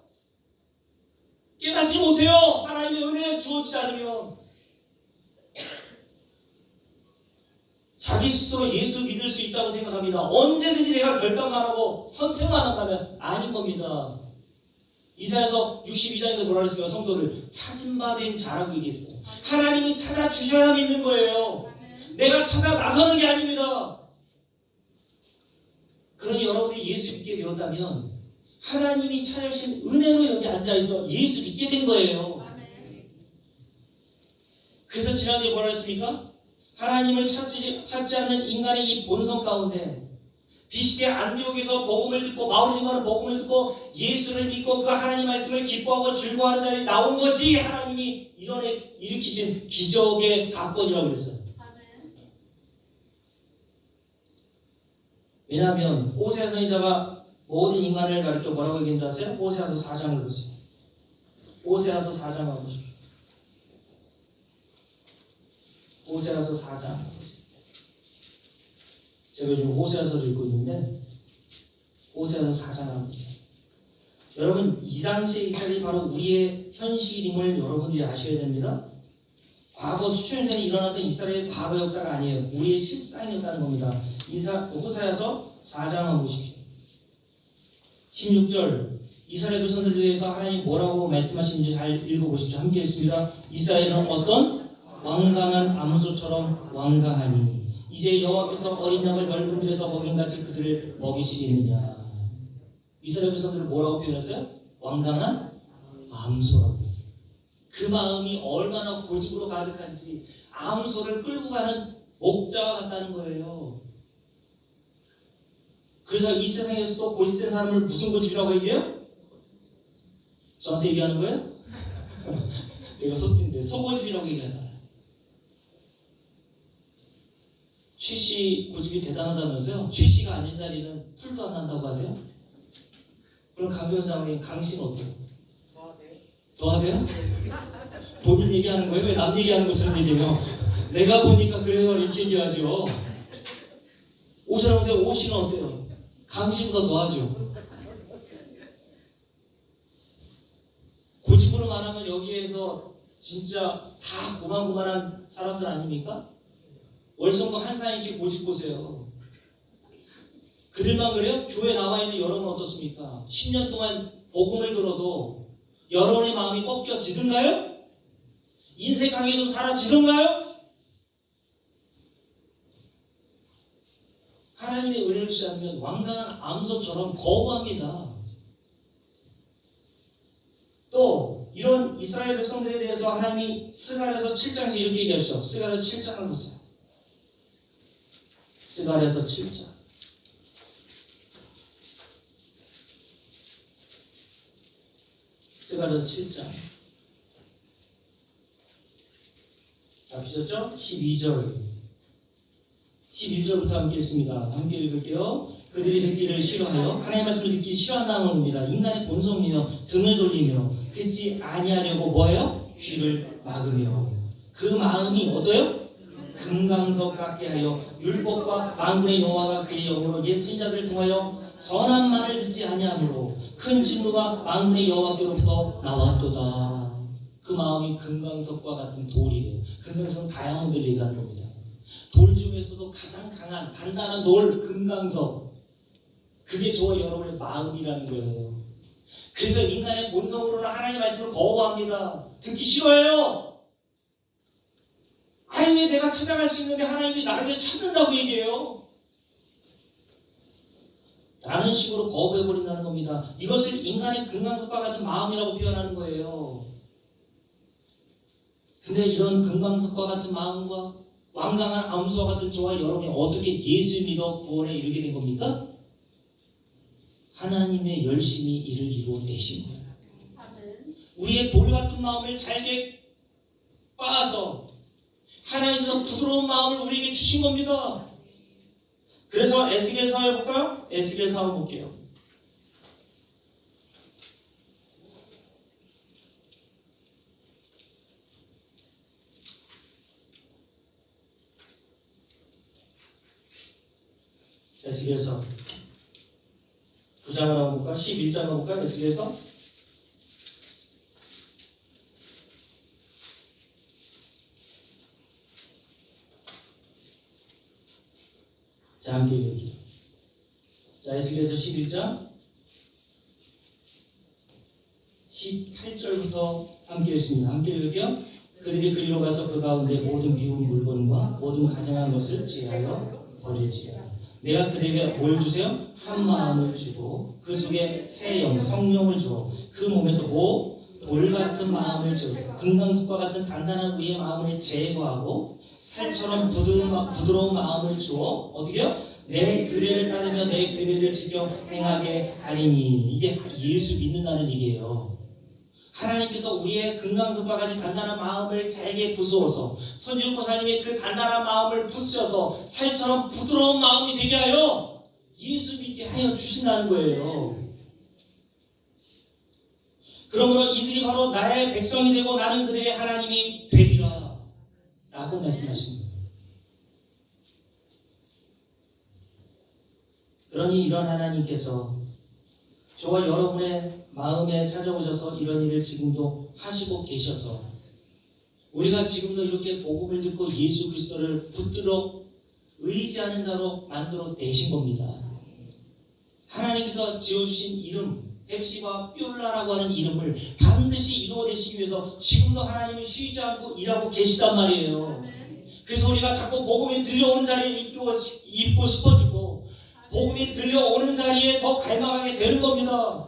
Speaker 1: 깨닫지 못해요. 하나님의 은혜가 주어지지 않으면. 자기 스스로 예수 믿을 수 있다고 생각합니다. 언제든지 내가 결단만 하고 선택만 한다면 아닌 겁니다. 이사야서 62장에서 뭐라 그랬습니까? 성도를 찾은 바 된 자라고 얘기했어요. 하나님이 찾아주셔야 믿는 거예요. 내가 찾아 나서는 게 아닙니다. 그러니 여러분이 예수 믿게 되었다면 하나님이 찾아주신 은혜로 여기 앉아있어 예수 믿게 된 거예요. 그래서 지난주에 뭐라 했습니까? 하나님을 찾지 않는 인간의 이 본성 가운데 비시대 안디옥에서 복음을 듣고 바울이지만 복음을 듣고 예수를 믿고 그 하나님 말씀을 기뻐하고 즐거워하는 자들이 나온 것이 하나님이 일으키신 기적의 사건이라고 그랬어요. 왜냐하면 호세아 선지자가 모든 인간을 가르쳐 뭐라고 얘기했는지 아세요? 호세아서 4장을 보세요. 호세아서 4장을 보십시오. 호세아서 4장. 제가 지금 호세아서를 읽고 있는데 호세아서 4장을 보세요. 여러분 이 당시에 이스라엘이 바로 우리의 현실임을 여러분들이 아셔야 됩니다. 과거 수천 년 전에 일어났던 이스라엘의 과거 역사가 아니에요. 우리의 실상이었다는 겁니다. 호세아서 4장을 보십시오. 16절 이스라엘 백성들에 대해서 하나님이 뭐라고 말씀하시는지 잘 읽어보십시오. 함께 읽습니다. 이스라엘은 어떤 완강한 암소처럼 완강하니 이제 여호와께서 어린 양을 넓은 들에서 먹인같이 그들을 먹이시겠느냐. 이스라엘 백성들을 뭐라고 표현했어요? 완강한 암소라고 했어요. 그 마음이 얼마나 고집으로 가득한지 암소를 끌고 가는 목자와 같다는 거예요. 그래서 이 세상에서도 고집된 사람을 무슨 고집이라고 얘기해요? 저한테 얘기하는 거예요? 제가 소띠인데 소고집이라고 얘기하잖아요. 최씨 고집이 대단하다면서요? 최씨가 앉은 자리는 풀도 안 난다고 하대요? 그럼 강전장님 강씨는 어때요? 도와돼요? 본인 얘기하는 거예요? 왜 남 얘기하는 것처럼 얘기해요? 내가 보니까 그래요 이렇게 얘기하죠. 옷이라고 하세요. 옷이는 어때요? 강씨보다 더하죠. 고집으로 말하면 여기에서 진짜 다 고만고만한 사람들 아닙니까? 월성도 한사인씩 고집 보세요. 그들만 그래요? 교회 나와 있는 여러분 어떻습니까? 10년 동안 복음을 들어도 여러분의 마음이 꺾여지든가요? 인생 강에 좀 사라지든가요? 하나님의 은혜를 주지 않으면 완강한 암소처럼 거부합니다. 또 이런 이스라엘 백성들에 대해서 하나님이 스가랴서 7장에서 이렇게 얘기하시죠. 스가랴서 7장을 보세요. 스가랴서 7장. 스가랴서 7장. 잡히셨죠? 12절부터 함께 읽습니다. 함께 읽을게요. 그들이 듣기를 싫어하여 하나님의 말씀을 듣기 싫어한다는 겁니다. 인간의 본성이며 등을 돌리며 듣지 아니하려고 뭐예요? 귀를 막으며 그 마음이 어때요? 금강석 같게 하여 율법과 만군의 여호와가 그의 영으로 옛 선지자들을 통하여 선한 말을 듣지 아니하므로 큰 진노가 만군의 여호와께로부터 나왔도다. 그 마음이 금강석과 같은 돌이래요. 금강석은 다이아몬드를 얘기하는 겁니다. 돌 중에서도 가장 강한 단단한 돌 금강석, 그게 저와 여러분의 마음이라는 거예요. 그래서 인간의 본성으로는 하나님의 말씀을 거부합니다. 듣기 싫어해요. 아니 왜 내가 찾아갈 수 있는데 하나님이 나를 왜 찾는다고 얘기해요? 라는 식으로 거부해버린다는 겁니다. 이것을 인간의 금강석과 같은 마음이라고 표현하는 거예요. 근데 이런 금강석과 같은 마음과 완강한 암수와 같은 저와 여러분이 어떻게 예수 믿어 구원에 이르게 된 겁니까? 하나님의 열심히 이를 이루어내신 거예요. 우리의 돌 같은 마음을 잘게 빻아서 하나님께서 부드러운 마음을 우리에게 주신 겁니다. 그래서 에스겔서 해볼까요? 에스겔서 한번 볼게요. 에스겔서 9장을 한번 볼까? 11장 한번 볼까? 에스겔서 자, 함께 읽을게요. 자, 에스겔서 11장 18절부터 함께 읽습니다. 함께 읽을게요. 그들이 그리로 가서 그 가운데 모든 미운 물건과 모든 가장한 것을 제하여 버릴지어다. 내가 그들에게 뭘 주세요? 한 마음을 주고 그 속에 새 영, 성령을 주어 그 몸에서 돌 같은 마음을 주고 금강석과 같은 단단한 우리의 마음을 제거하고 살처럼 부드러운 마음을 주어 어떻게요? 내 규례를 따르며 내 규례를 지켜 행하게 하리니. 이게 예수 믿는다는 얘기예요. 하나님께서 우리의 금강석과 같이 단단한 마음을 잘게 부수어서 선지자 목사님이 그 단단한 마음을 부수셔서 살처럼 부드러운 마음이 되게 하여 예수 믿게 하여 주신다는 거예요. 그러므로 이들이 바로 나의 백성이 되고 나는 그들의 하나님이 되리라 라고 말씀하십니다. 그러니 이런 하나님께서 저와 여러분의 마음에 찾아오셔서 이런 일을 지금도 하시고 계셔서 우리가 지금도 이렇게 복음을 듣고 예수 그리스도를 붙들어 의지하는 자로 만들어 내신 겁니다. 하나님께서 지어주신 이름 헵시바 뾰라라고 하는 이름을 반드시 이루어내시기 위해서 지금도 하나님은 쉬지 않고 일하고 계시단 말이에요. 그래서 우리가 자꾸 복음이 들려오는 자리에 있고 싶어지고 복음이 들려오는 자리에 더 갈망하게 되는 겁니다.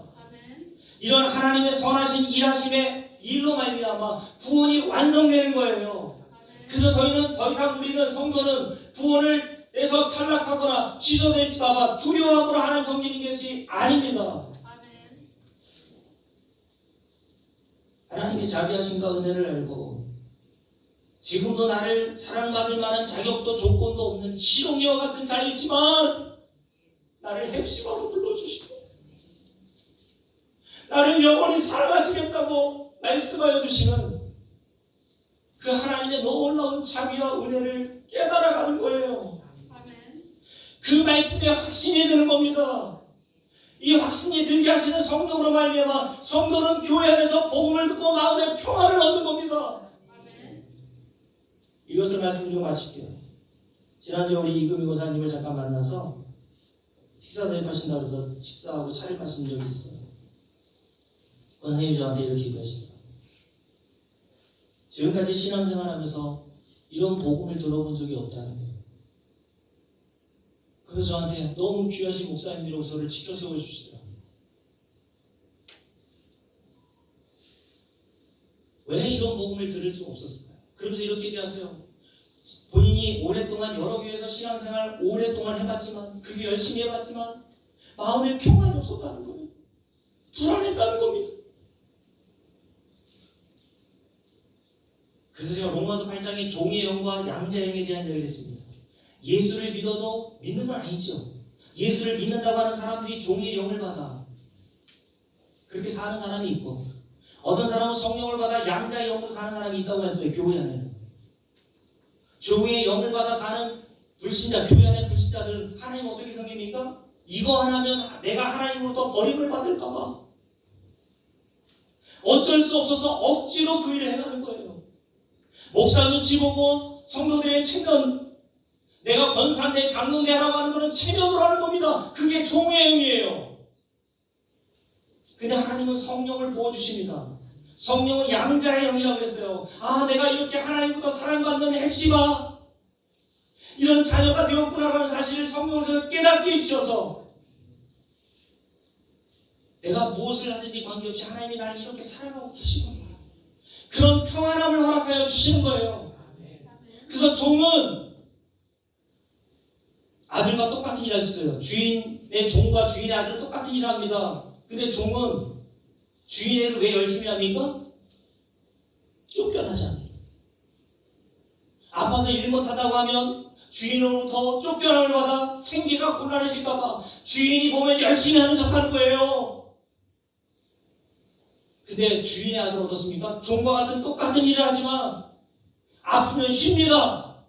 Speaker 1: 이런 하나님의 선하신 일하심의 일로 말미암아 구원이 완성되는 거예요. 그래서 더 이상 우리는 성도는 구원을 에서 탈락하거나 취소될까봐 두려움으로 하나님 섬기는 것이 아닙니다. 하나님의 자비하심과 은혜를 알고 지금도 나를 사랑받을 만한 자격도 조건도 없는 시롱이와 같은 자이지만 나를 헵시바로 불러주시고 나를 영원히 사랑하시겠다고 말씀하여 주시는 그 하나님의 놀라운 자비와 은혜를 깨달아가는 거예요.
Speaker 3: 아멘.
Speaker 1: 그 말씀에 확신이 드는 겁니다. 이 확신이 들게 하시는 성령으로 말미암아 성도는 교회 안에서 복음을 듣고 마음의 평안을 얻는 겁니다.
Speaker 3: 아멘.
Speaker 1: 이것을 말씀드리고 마칠게요. 지난주에 우리 이금희 고사님을 잠깐 만나서 식사 대접하신다고 해서 식사하고 차림하신 적이 있어요. 권사님이 저한테 이렇게 얘기하시더라고요. 지금까지 신앙생활하면서 이런 복음을 들어본 적이 없다는 거예요. 그래서 저한테 너무 귀하신 목사님이라고 저를 지켜 세워주시더라고요. 왜 이런 복음을 들을 수 없었을까요? 그러면서 이렇게 얘기하세요. 본인이 오랫동안 여러 교회에서 신앙생활 오랫동안 해봤지만 그게 열심히 해봤지만 마음에 평안이 없었다는 거예요. 불안했다는 겁니다. 그래서 제가 로마서 8장에 종의 영과 양자의 영에 대한 얘기를 했습니다. 예수를 믿어도 믿는 건 아니죠. 예수를 믿는다고 하는 사람들이 종의 영을 받아 그렇게 사는 사람이 있고 어떤 사람은 성령을 받아 양자의 영으로 사는 사람이 있다고 했어요. 교회 안에 종의 영을 받아 사는 불신자, 교회 안에 불신자들은 하나님 어떻게 생깁니까? 이거 하나면 내가 하나님으로부터 버림을 받을까봐 어쩔 수 없어서 억지로 그 일을 해가는 거예요. 목사 눈치 보고 성도들의 체면, 내가 권사인데 장로대라고 하는 것은 체면으로 하는 겁니다. 그게 종의 영이에요. 근데 하나님은 성령을 부어주십니다. 성령은 양자의 영이라고 했어요. 아, 내가 이렇게 하나님부터 사랑받는 헵시바 이런 자녀가 되었구나라는 사실을 성령으로 깨닫게 해주셔서 내가 무엇을 하든지 관계없이 하나님이 나를 이렇게 사랑하고 계시구나. 그런 평안함을 허락하여 주시는 거예요. 그래서 종은 아들과 똑같은 일을 했어요. 주인의 종과 주인의 아들은 똑같은 일을 합니다. 근데 종은 주인의 일을 왜 열심히 합니까? 쫓겨나지 않아요. 아파서 일 못한다고 하면 주인으로부터 쫓겨남을 받아 생계가 곤란해질까봐 주인이 보면 열심히 하는 척하는 거예요. 근데 주인의 아들 어떻습니까? 종과 같은 똑같은 일을 하지만 아프면 쉽니다.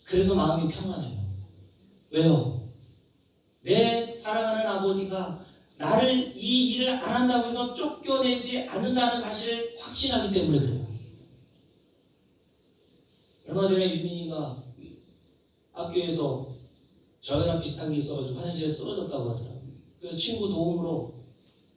Speaker 1: 그래서 마음이 평안해요. 왜요? 내 사랑하는 아버지가 나를 이 일을 안 한다고 해서 쫓겨내지 않는다는 사실을 확신하기 때문에 그래요. 얼마 전에 유민이가 학교에서 저희랑 비슷한 게 있어가지고 화장실에 쓰러졌다고 하더라고요. 그래서 친구 도움으로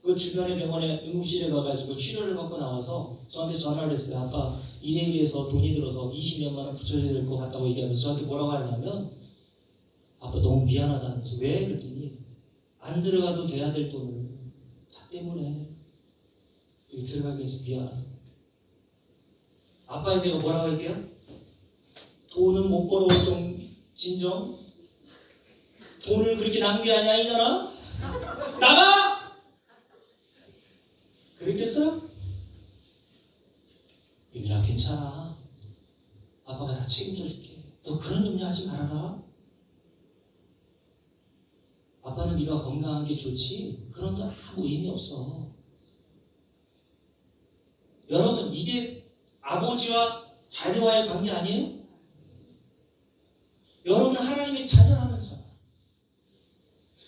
Speaker 1: 그 주변의 병원에 응급실에 가가지고 치료를 받고 나와서 저한테 전화를 했어요. 아까 이래이래해서 돈이 들어서 20몇만 원 붙여야 될 것 같다고 얘기하면서 저한테 뭐라고 하냐면 아빠 너무 미안하다면서 왜? 그랬더니 안 들어가도 돼야 될 돈을 다 때문에 여기 들어가기 위해서 미안하다. 아빠에 제가 뭐라고 할게요? 돈은 못 벌어올 좀 진정? 돈을 그렇게 낭비하냐 이년아? 나가! 그랬겠어요? 유민아 괜찮아. 아빠가 다 책임져 줄게. 너 그런 염려하지 말아라. 아빠는 네가 건강한 게 좋지 그런 건 아무 의미 없어. 여러분 이게 아버지와 자녀와의 관계 아니에요? 여러분 하나님의 자녀라면서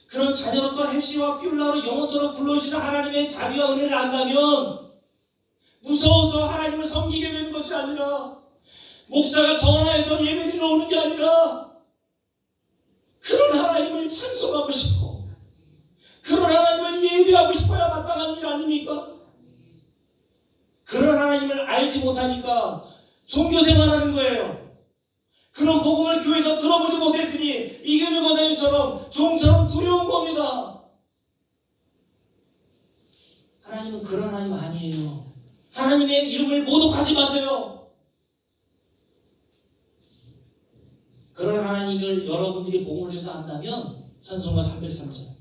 Speaker 1: 그런 자녀로서 헵시와 퓨라로 영원토록 불러주시는 하나님의 자비와 은혜를 안다면 무서워서 하나님을 섬기게 되는 것이 아니라 목사가 전화해서 예배드리러 오는 게 아니라 그런 하나님을 찬송하고 싶고 그런 하나님을 예배하고 싶어야 마땅한 일 아닙니까? 그런 하나님을 알지 못하니까 종교생활하는 거예요. 그런 복음을 교회에서 들어보지 못했으니 이금희 권사님처럼 종처럼 두려운 겁니다. 하나님은 그런 하나님 아니에요. 하나님의 이름을 모독하지 마세요. 그런 하나님을 여러분들이 복음을 줘서 안다면 찬송가 303절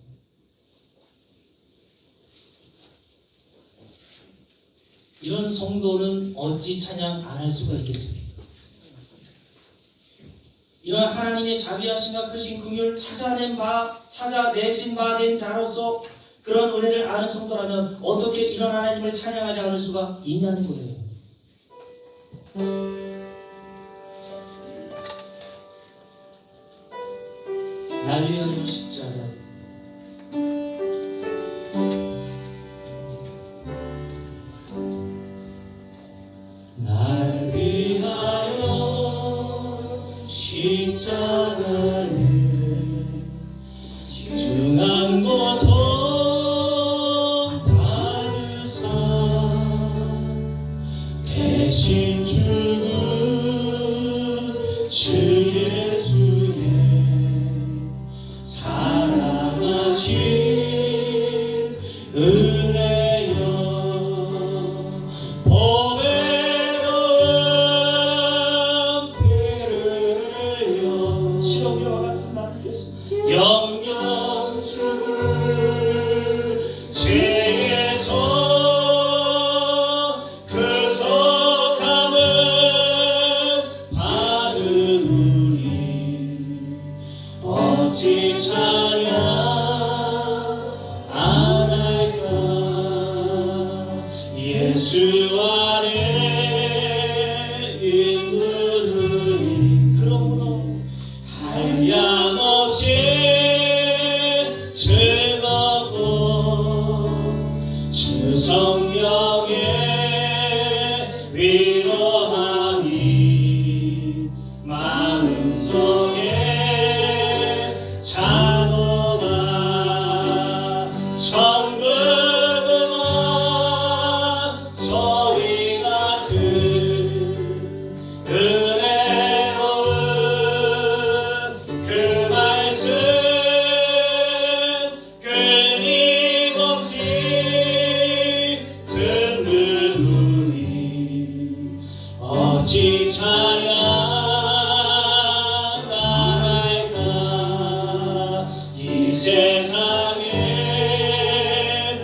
Speaker 1: 이런 성도는 어찌 찬양 안 할 수가 있겠습니까? 이런 하나님의 자비하심과 크신 긍휼을 찾아내신 바 된 자로서 그런 은혜를 아는 성도라면 어떻게 이런 하나님을 찬양하지 않을 수가 있냐는 거예요. 날 위하여 십자가 날 위하여 십자가를 중한 고통 받으사 대신 죽은 주 예수의 사랑하신 은혜여 보배로운 피를 시험과 같은 나에게서 영영 죽을 죄에서 구속함을 받은 우리 어찌 찬양 안 할까 예수 안에 있는 우리 그러므로 한량없이 즐겁고 주 성령의 위로함이 마음속에 차도다 천국음악 소리 같은 은혜로운 그 말씀 끊임없이 듣는 우리 어찌 찬양 안 할까 이 세상의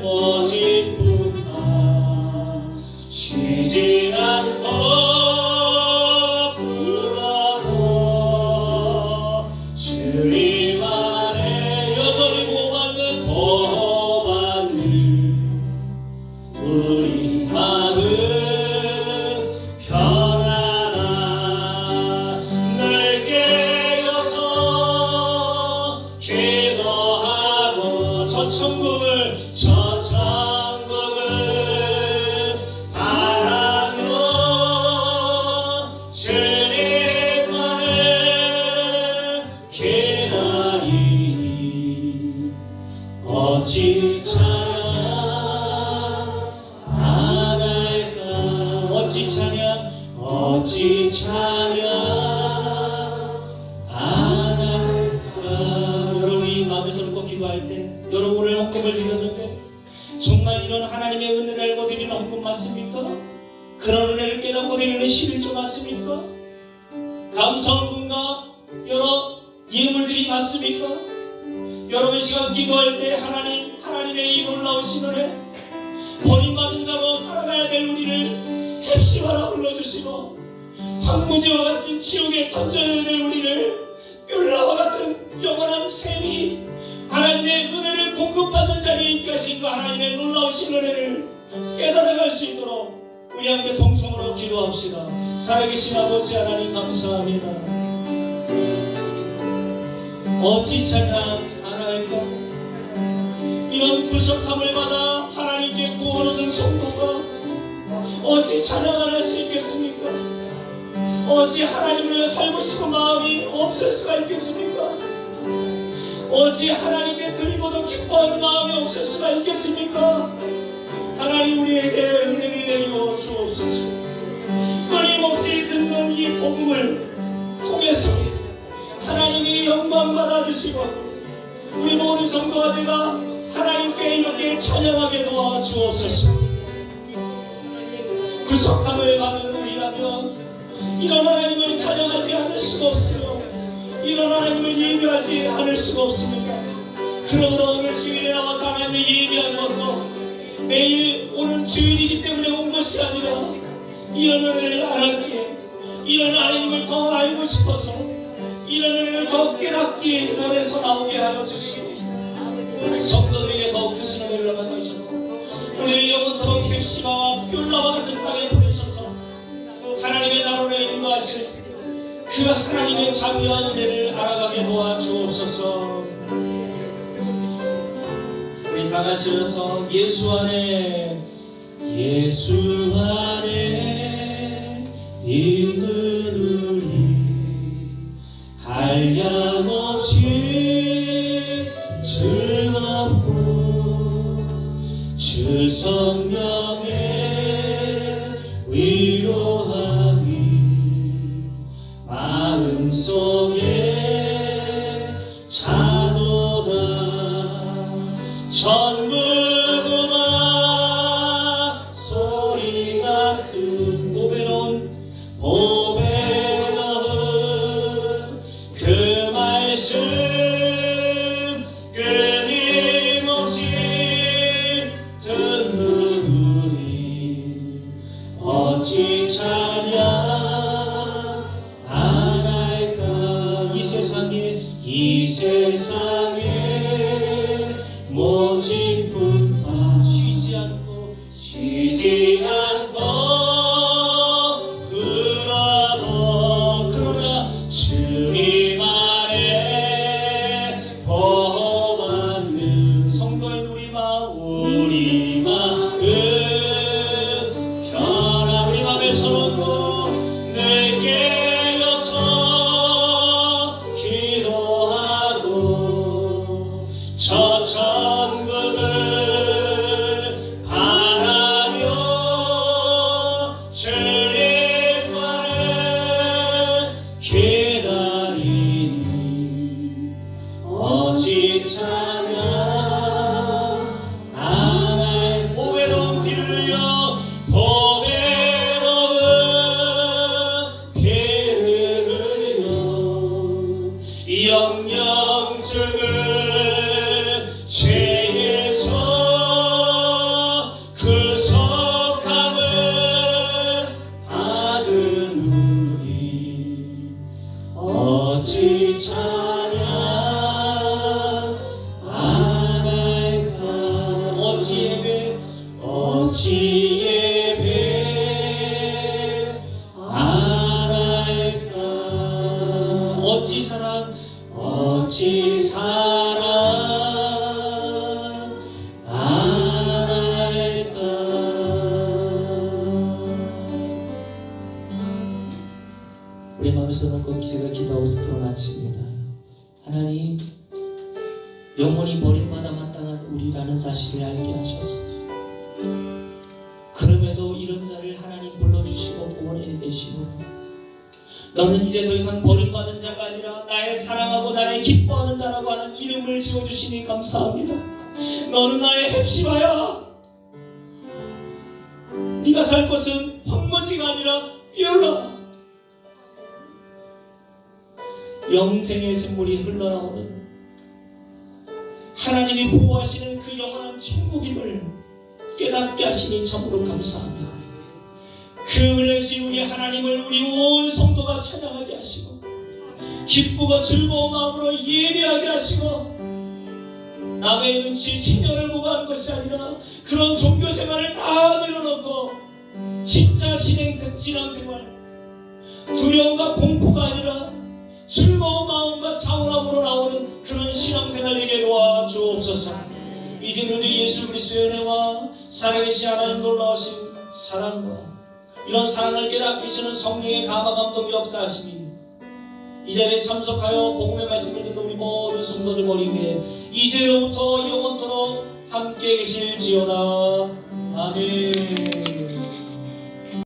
Speaker 1: 모진 풍파 쉬지 않고 불어도 주님 안에 여전히 보호받는 우리 마음 편안하 늘 깨어서 기도하고 저 천국을 바라며 주님만을 기다리니 어찌 찬양 안 할까 어찌 찬양 안 할까 여러분이 마음에서 놓고 기도할 때 여러분 오늘 헌금을 드렸는데 정말 이런 하나님의 은혜를 알고 드리는 헌금 맞습니까? 그런 은혜를 깨닫고 드리는 11조 맞습니까? 감사헌금과 여러 예물들이 맞습니까? 여러분 시간 기도할 때 하나님의 이 놀라우신 은혜 버림받은 자로 살아가야 될 우리를 heb시바라 불러주시고 황무지와 같은 지옥에 던져야 될 우리를 율라와 같은 영원한 샘이 하나님의 은혜를 공급받는 자리에 있게 하신 그 하나님의 놀라우신 은혜를 깨달아갈 수 있도록 우리 함께 동성으로 기도합시다. 살아계신 아버지 하나님 감사합니다. 어찌 찬양 안 할까? 이런 구속함을 받아 하나님께 구원 얻은 성도가 어찌 찬양 안 할 수 있겠습니까? 어찌 하나님을 위해 살고 싶은 마음이 없을 수가 있겠습니까? 어찌 하나님께 드리고도 기뻐하는 마음이 없을 수가 있겠습니까? 하나님 우리에게 은혜를 내리고 주옵소서. 끊임없이 듣는 이 복음을 통해서 하나님이 영광 받아주시고 우리 모든 성도가 제가 하나님께 이렇게 찬양하게 도와주옵소서. 구속함을 받은 우리라면 이런 하나님을 찬양하지 않을 수가 없어요. 이런 하나님을 예배하지 않을 수가 없습니다. 그러므로 오늘 주일에 나와서 하나님을 예배하는 것도 매일 오는 주일이기 때문에 온 것이 것이 아니라 이런 은혜를 알았기에, 이런 하나님을 더 알고 싶어서 이런 은혜를 더 깨닫기 원해서 나오게 하여 주시고, 성도들에게 더 크신 은혜를 나눠주셔서 우리를 영원토록 헵시바와 뷸라와 같은 땅에 보내셔서 하나님의 나라로 인도하실 그 하나님의 자비와 은혜를 알아가게 도와주옵소서. 우리 다 같이 일어서 예수 안에 있는 우리 한량없이 즐겁고 주 성령의 위로함이 마음속에 차도다. 천국음악 소리 같은 보배로운 그 말씀 끊임없이 듣는 우리 어찌 찬양 안 할까. 이 세상에 모진 분파 쉬지 않고 그러나 주님 안에 보호받는 성도인 우리 마음 편안 우리 맘에 서놓고 늘 깨어서 기도하고 저 천국을 바라며 주님만을 기다리니 어찌 찬양 안 할. 보배로운 피를 흘려 영영 죽을 죄에서 구속함을 받은 우리 어찌 찬양 안 할까. 어찌 예배 안 할까. 어찌 사랑 안 할까. 우리 마음에서 놓고 제가 기도하고 마칩니다. 하나님, 영원히 버림받아 마땅한 우리라는 사실을 알게 하셔서 그럼에도 이런 자를 하나님 불러주시고 구원해 되시고, 너는 이제 더 이상 버림받은 자가 아니라 나의 사랑하고 나의 기뻐하는 자라고 하는 이름을 지어주시니 감사합니다. 너는 나의 헵시바야. 네가 살 곳은 황무지가 아니라 뷸라. 영생의 샘물이 흘러나오는 하나님이 보호하시는 그 영원한 천국임을 깨닫게 하시니 참으로 감사합니다. 그 은혜신 우리 하나님을 우리 온 성도가 찬양하게 하시고, 기쁘고 즐거운 마음으로 예배하게 하시고, 남의 눈치 친연을 보고하는 것이 아니라 그런 종교생활을 다 내려놓고 진짜 신앙생활, 두려움과 공포가 아니라 즐거운 마음과 차원함으로 나오는 그런 신앙생활 되게 도와주옵소서. 이제는 우리 예수 그리스도의 은혜와 살아계신 하나님 놀라우신 사랑과 이런 사랑을 깨닫게 하시는 성령의 감화 감동 역사하심이 이 자리에 참석하여 복음의 말씀을 듣는 우리 모든 성도들 머리 위에 이제로부터 영원토록 함께 계실지어다. 아멘.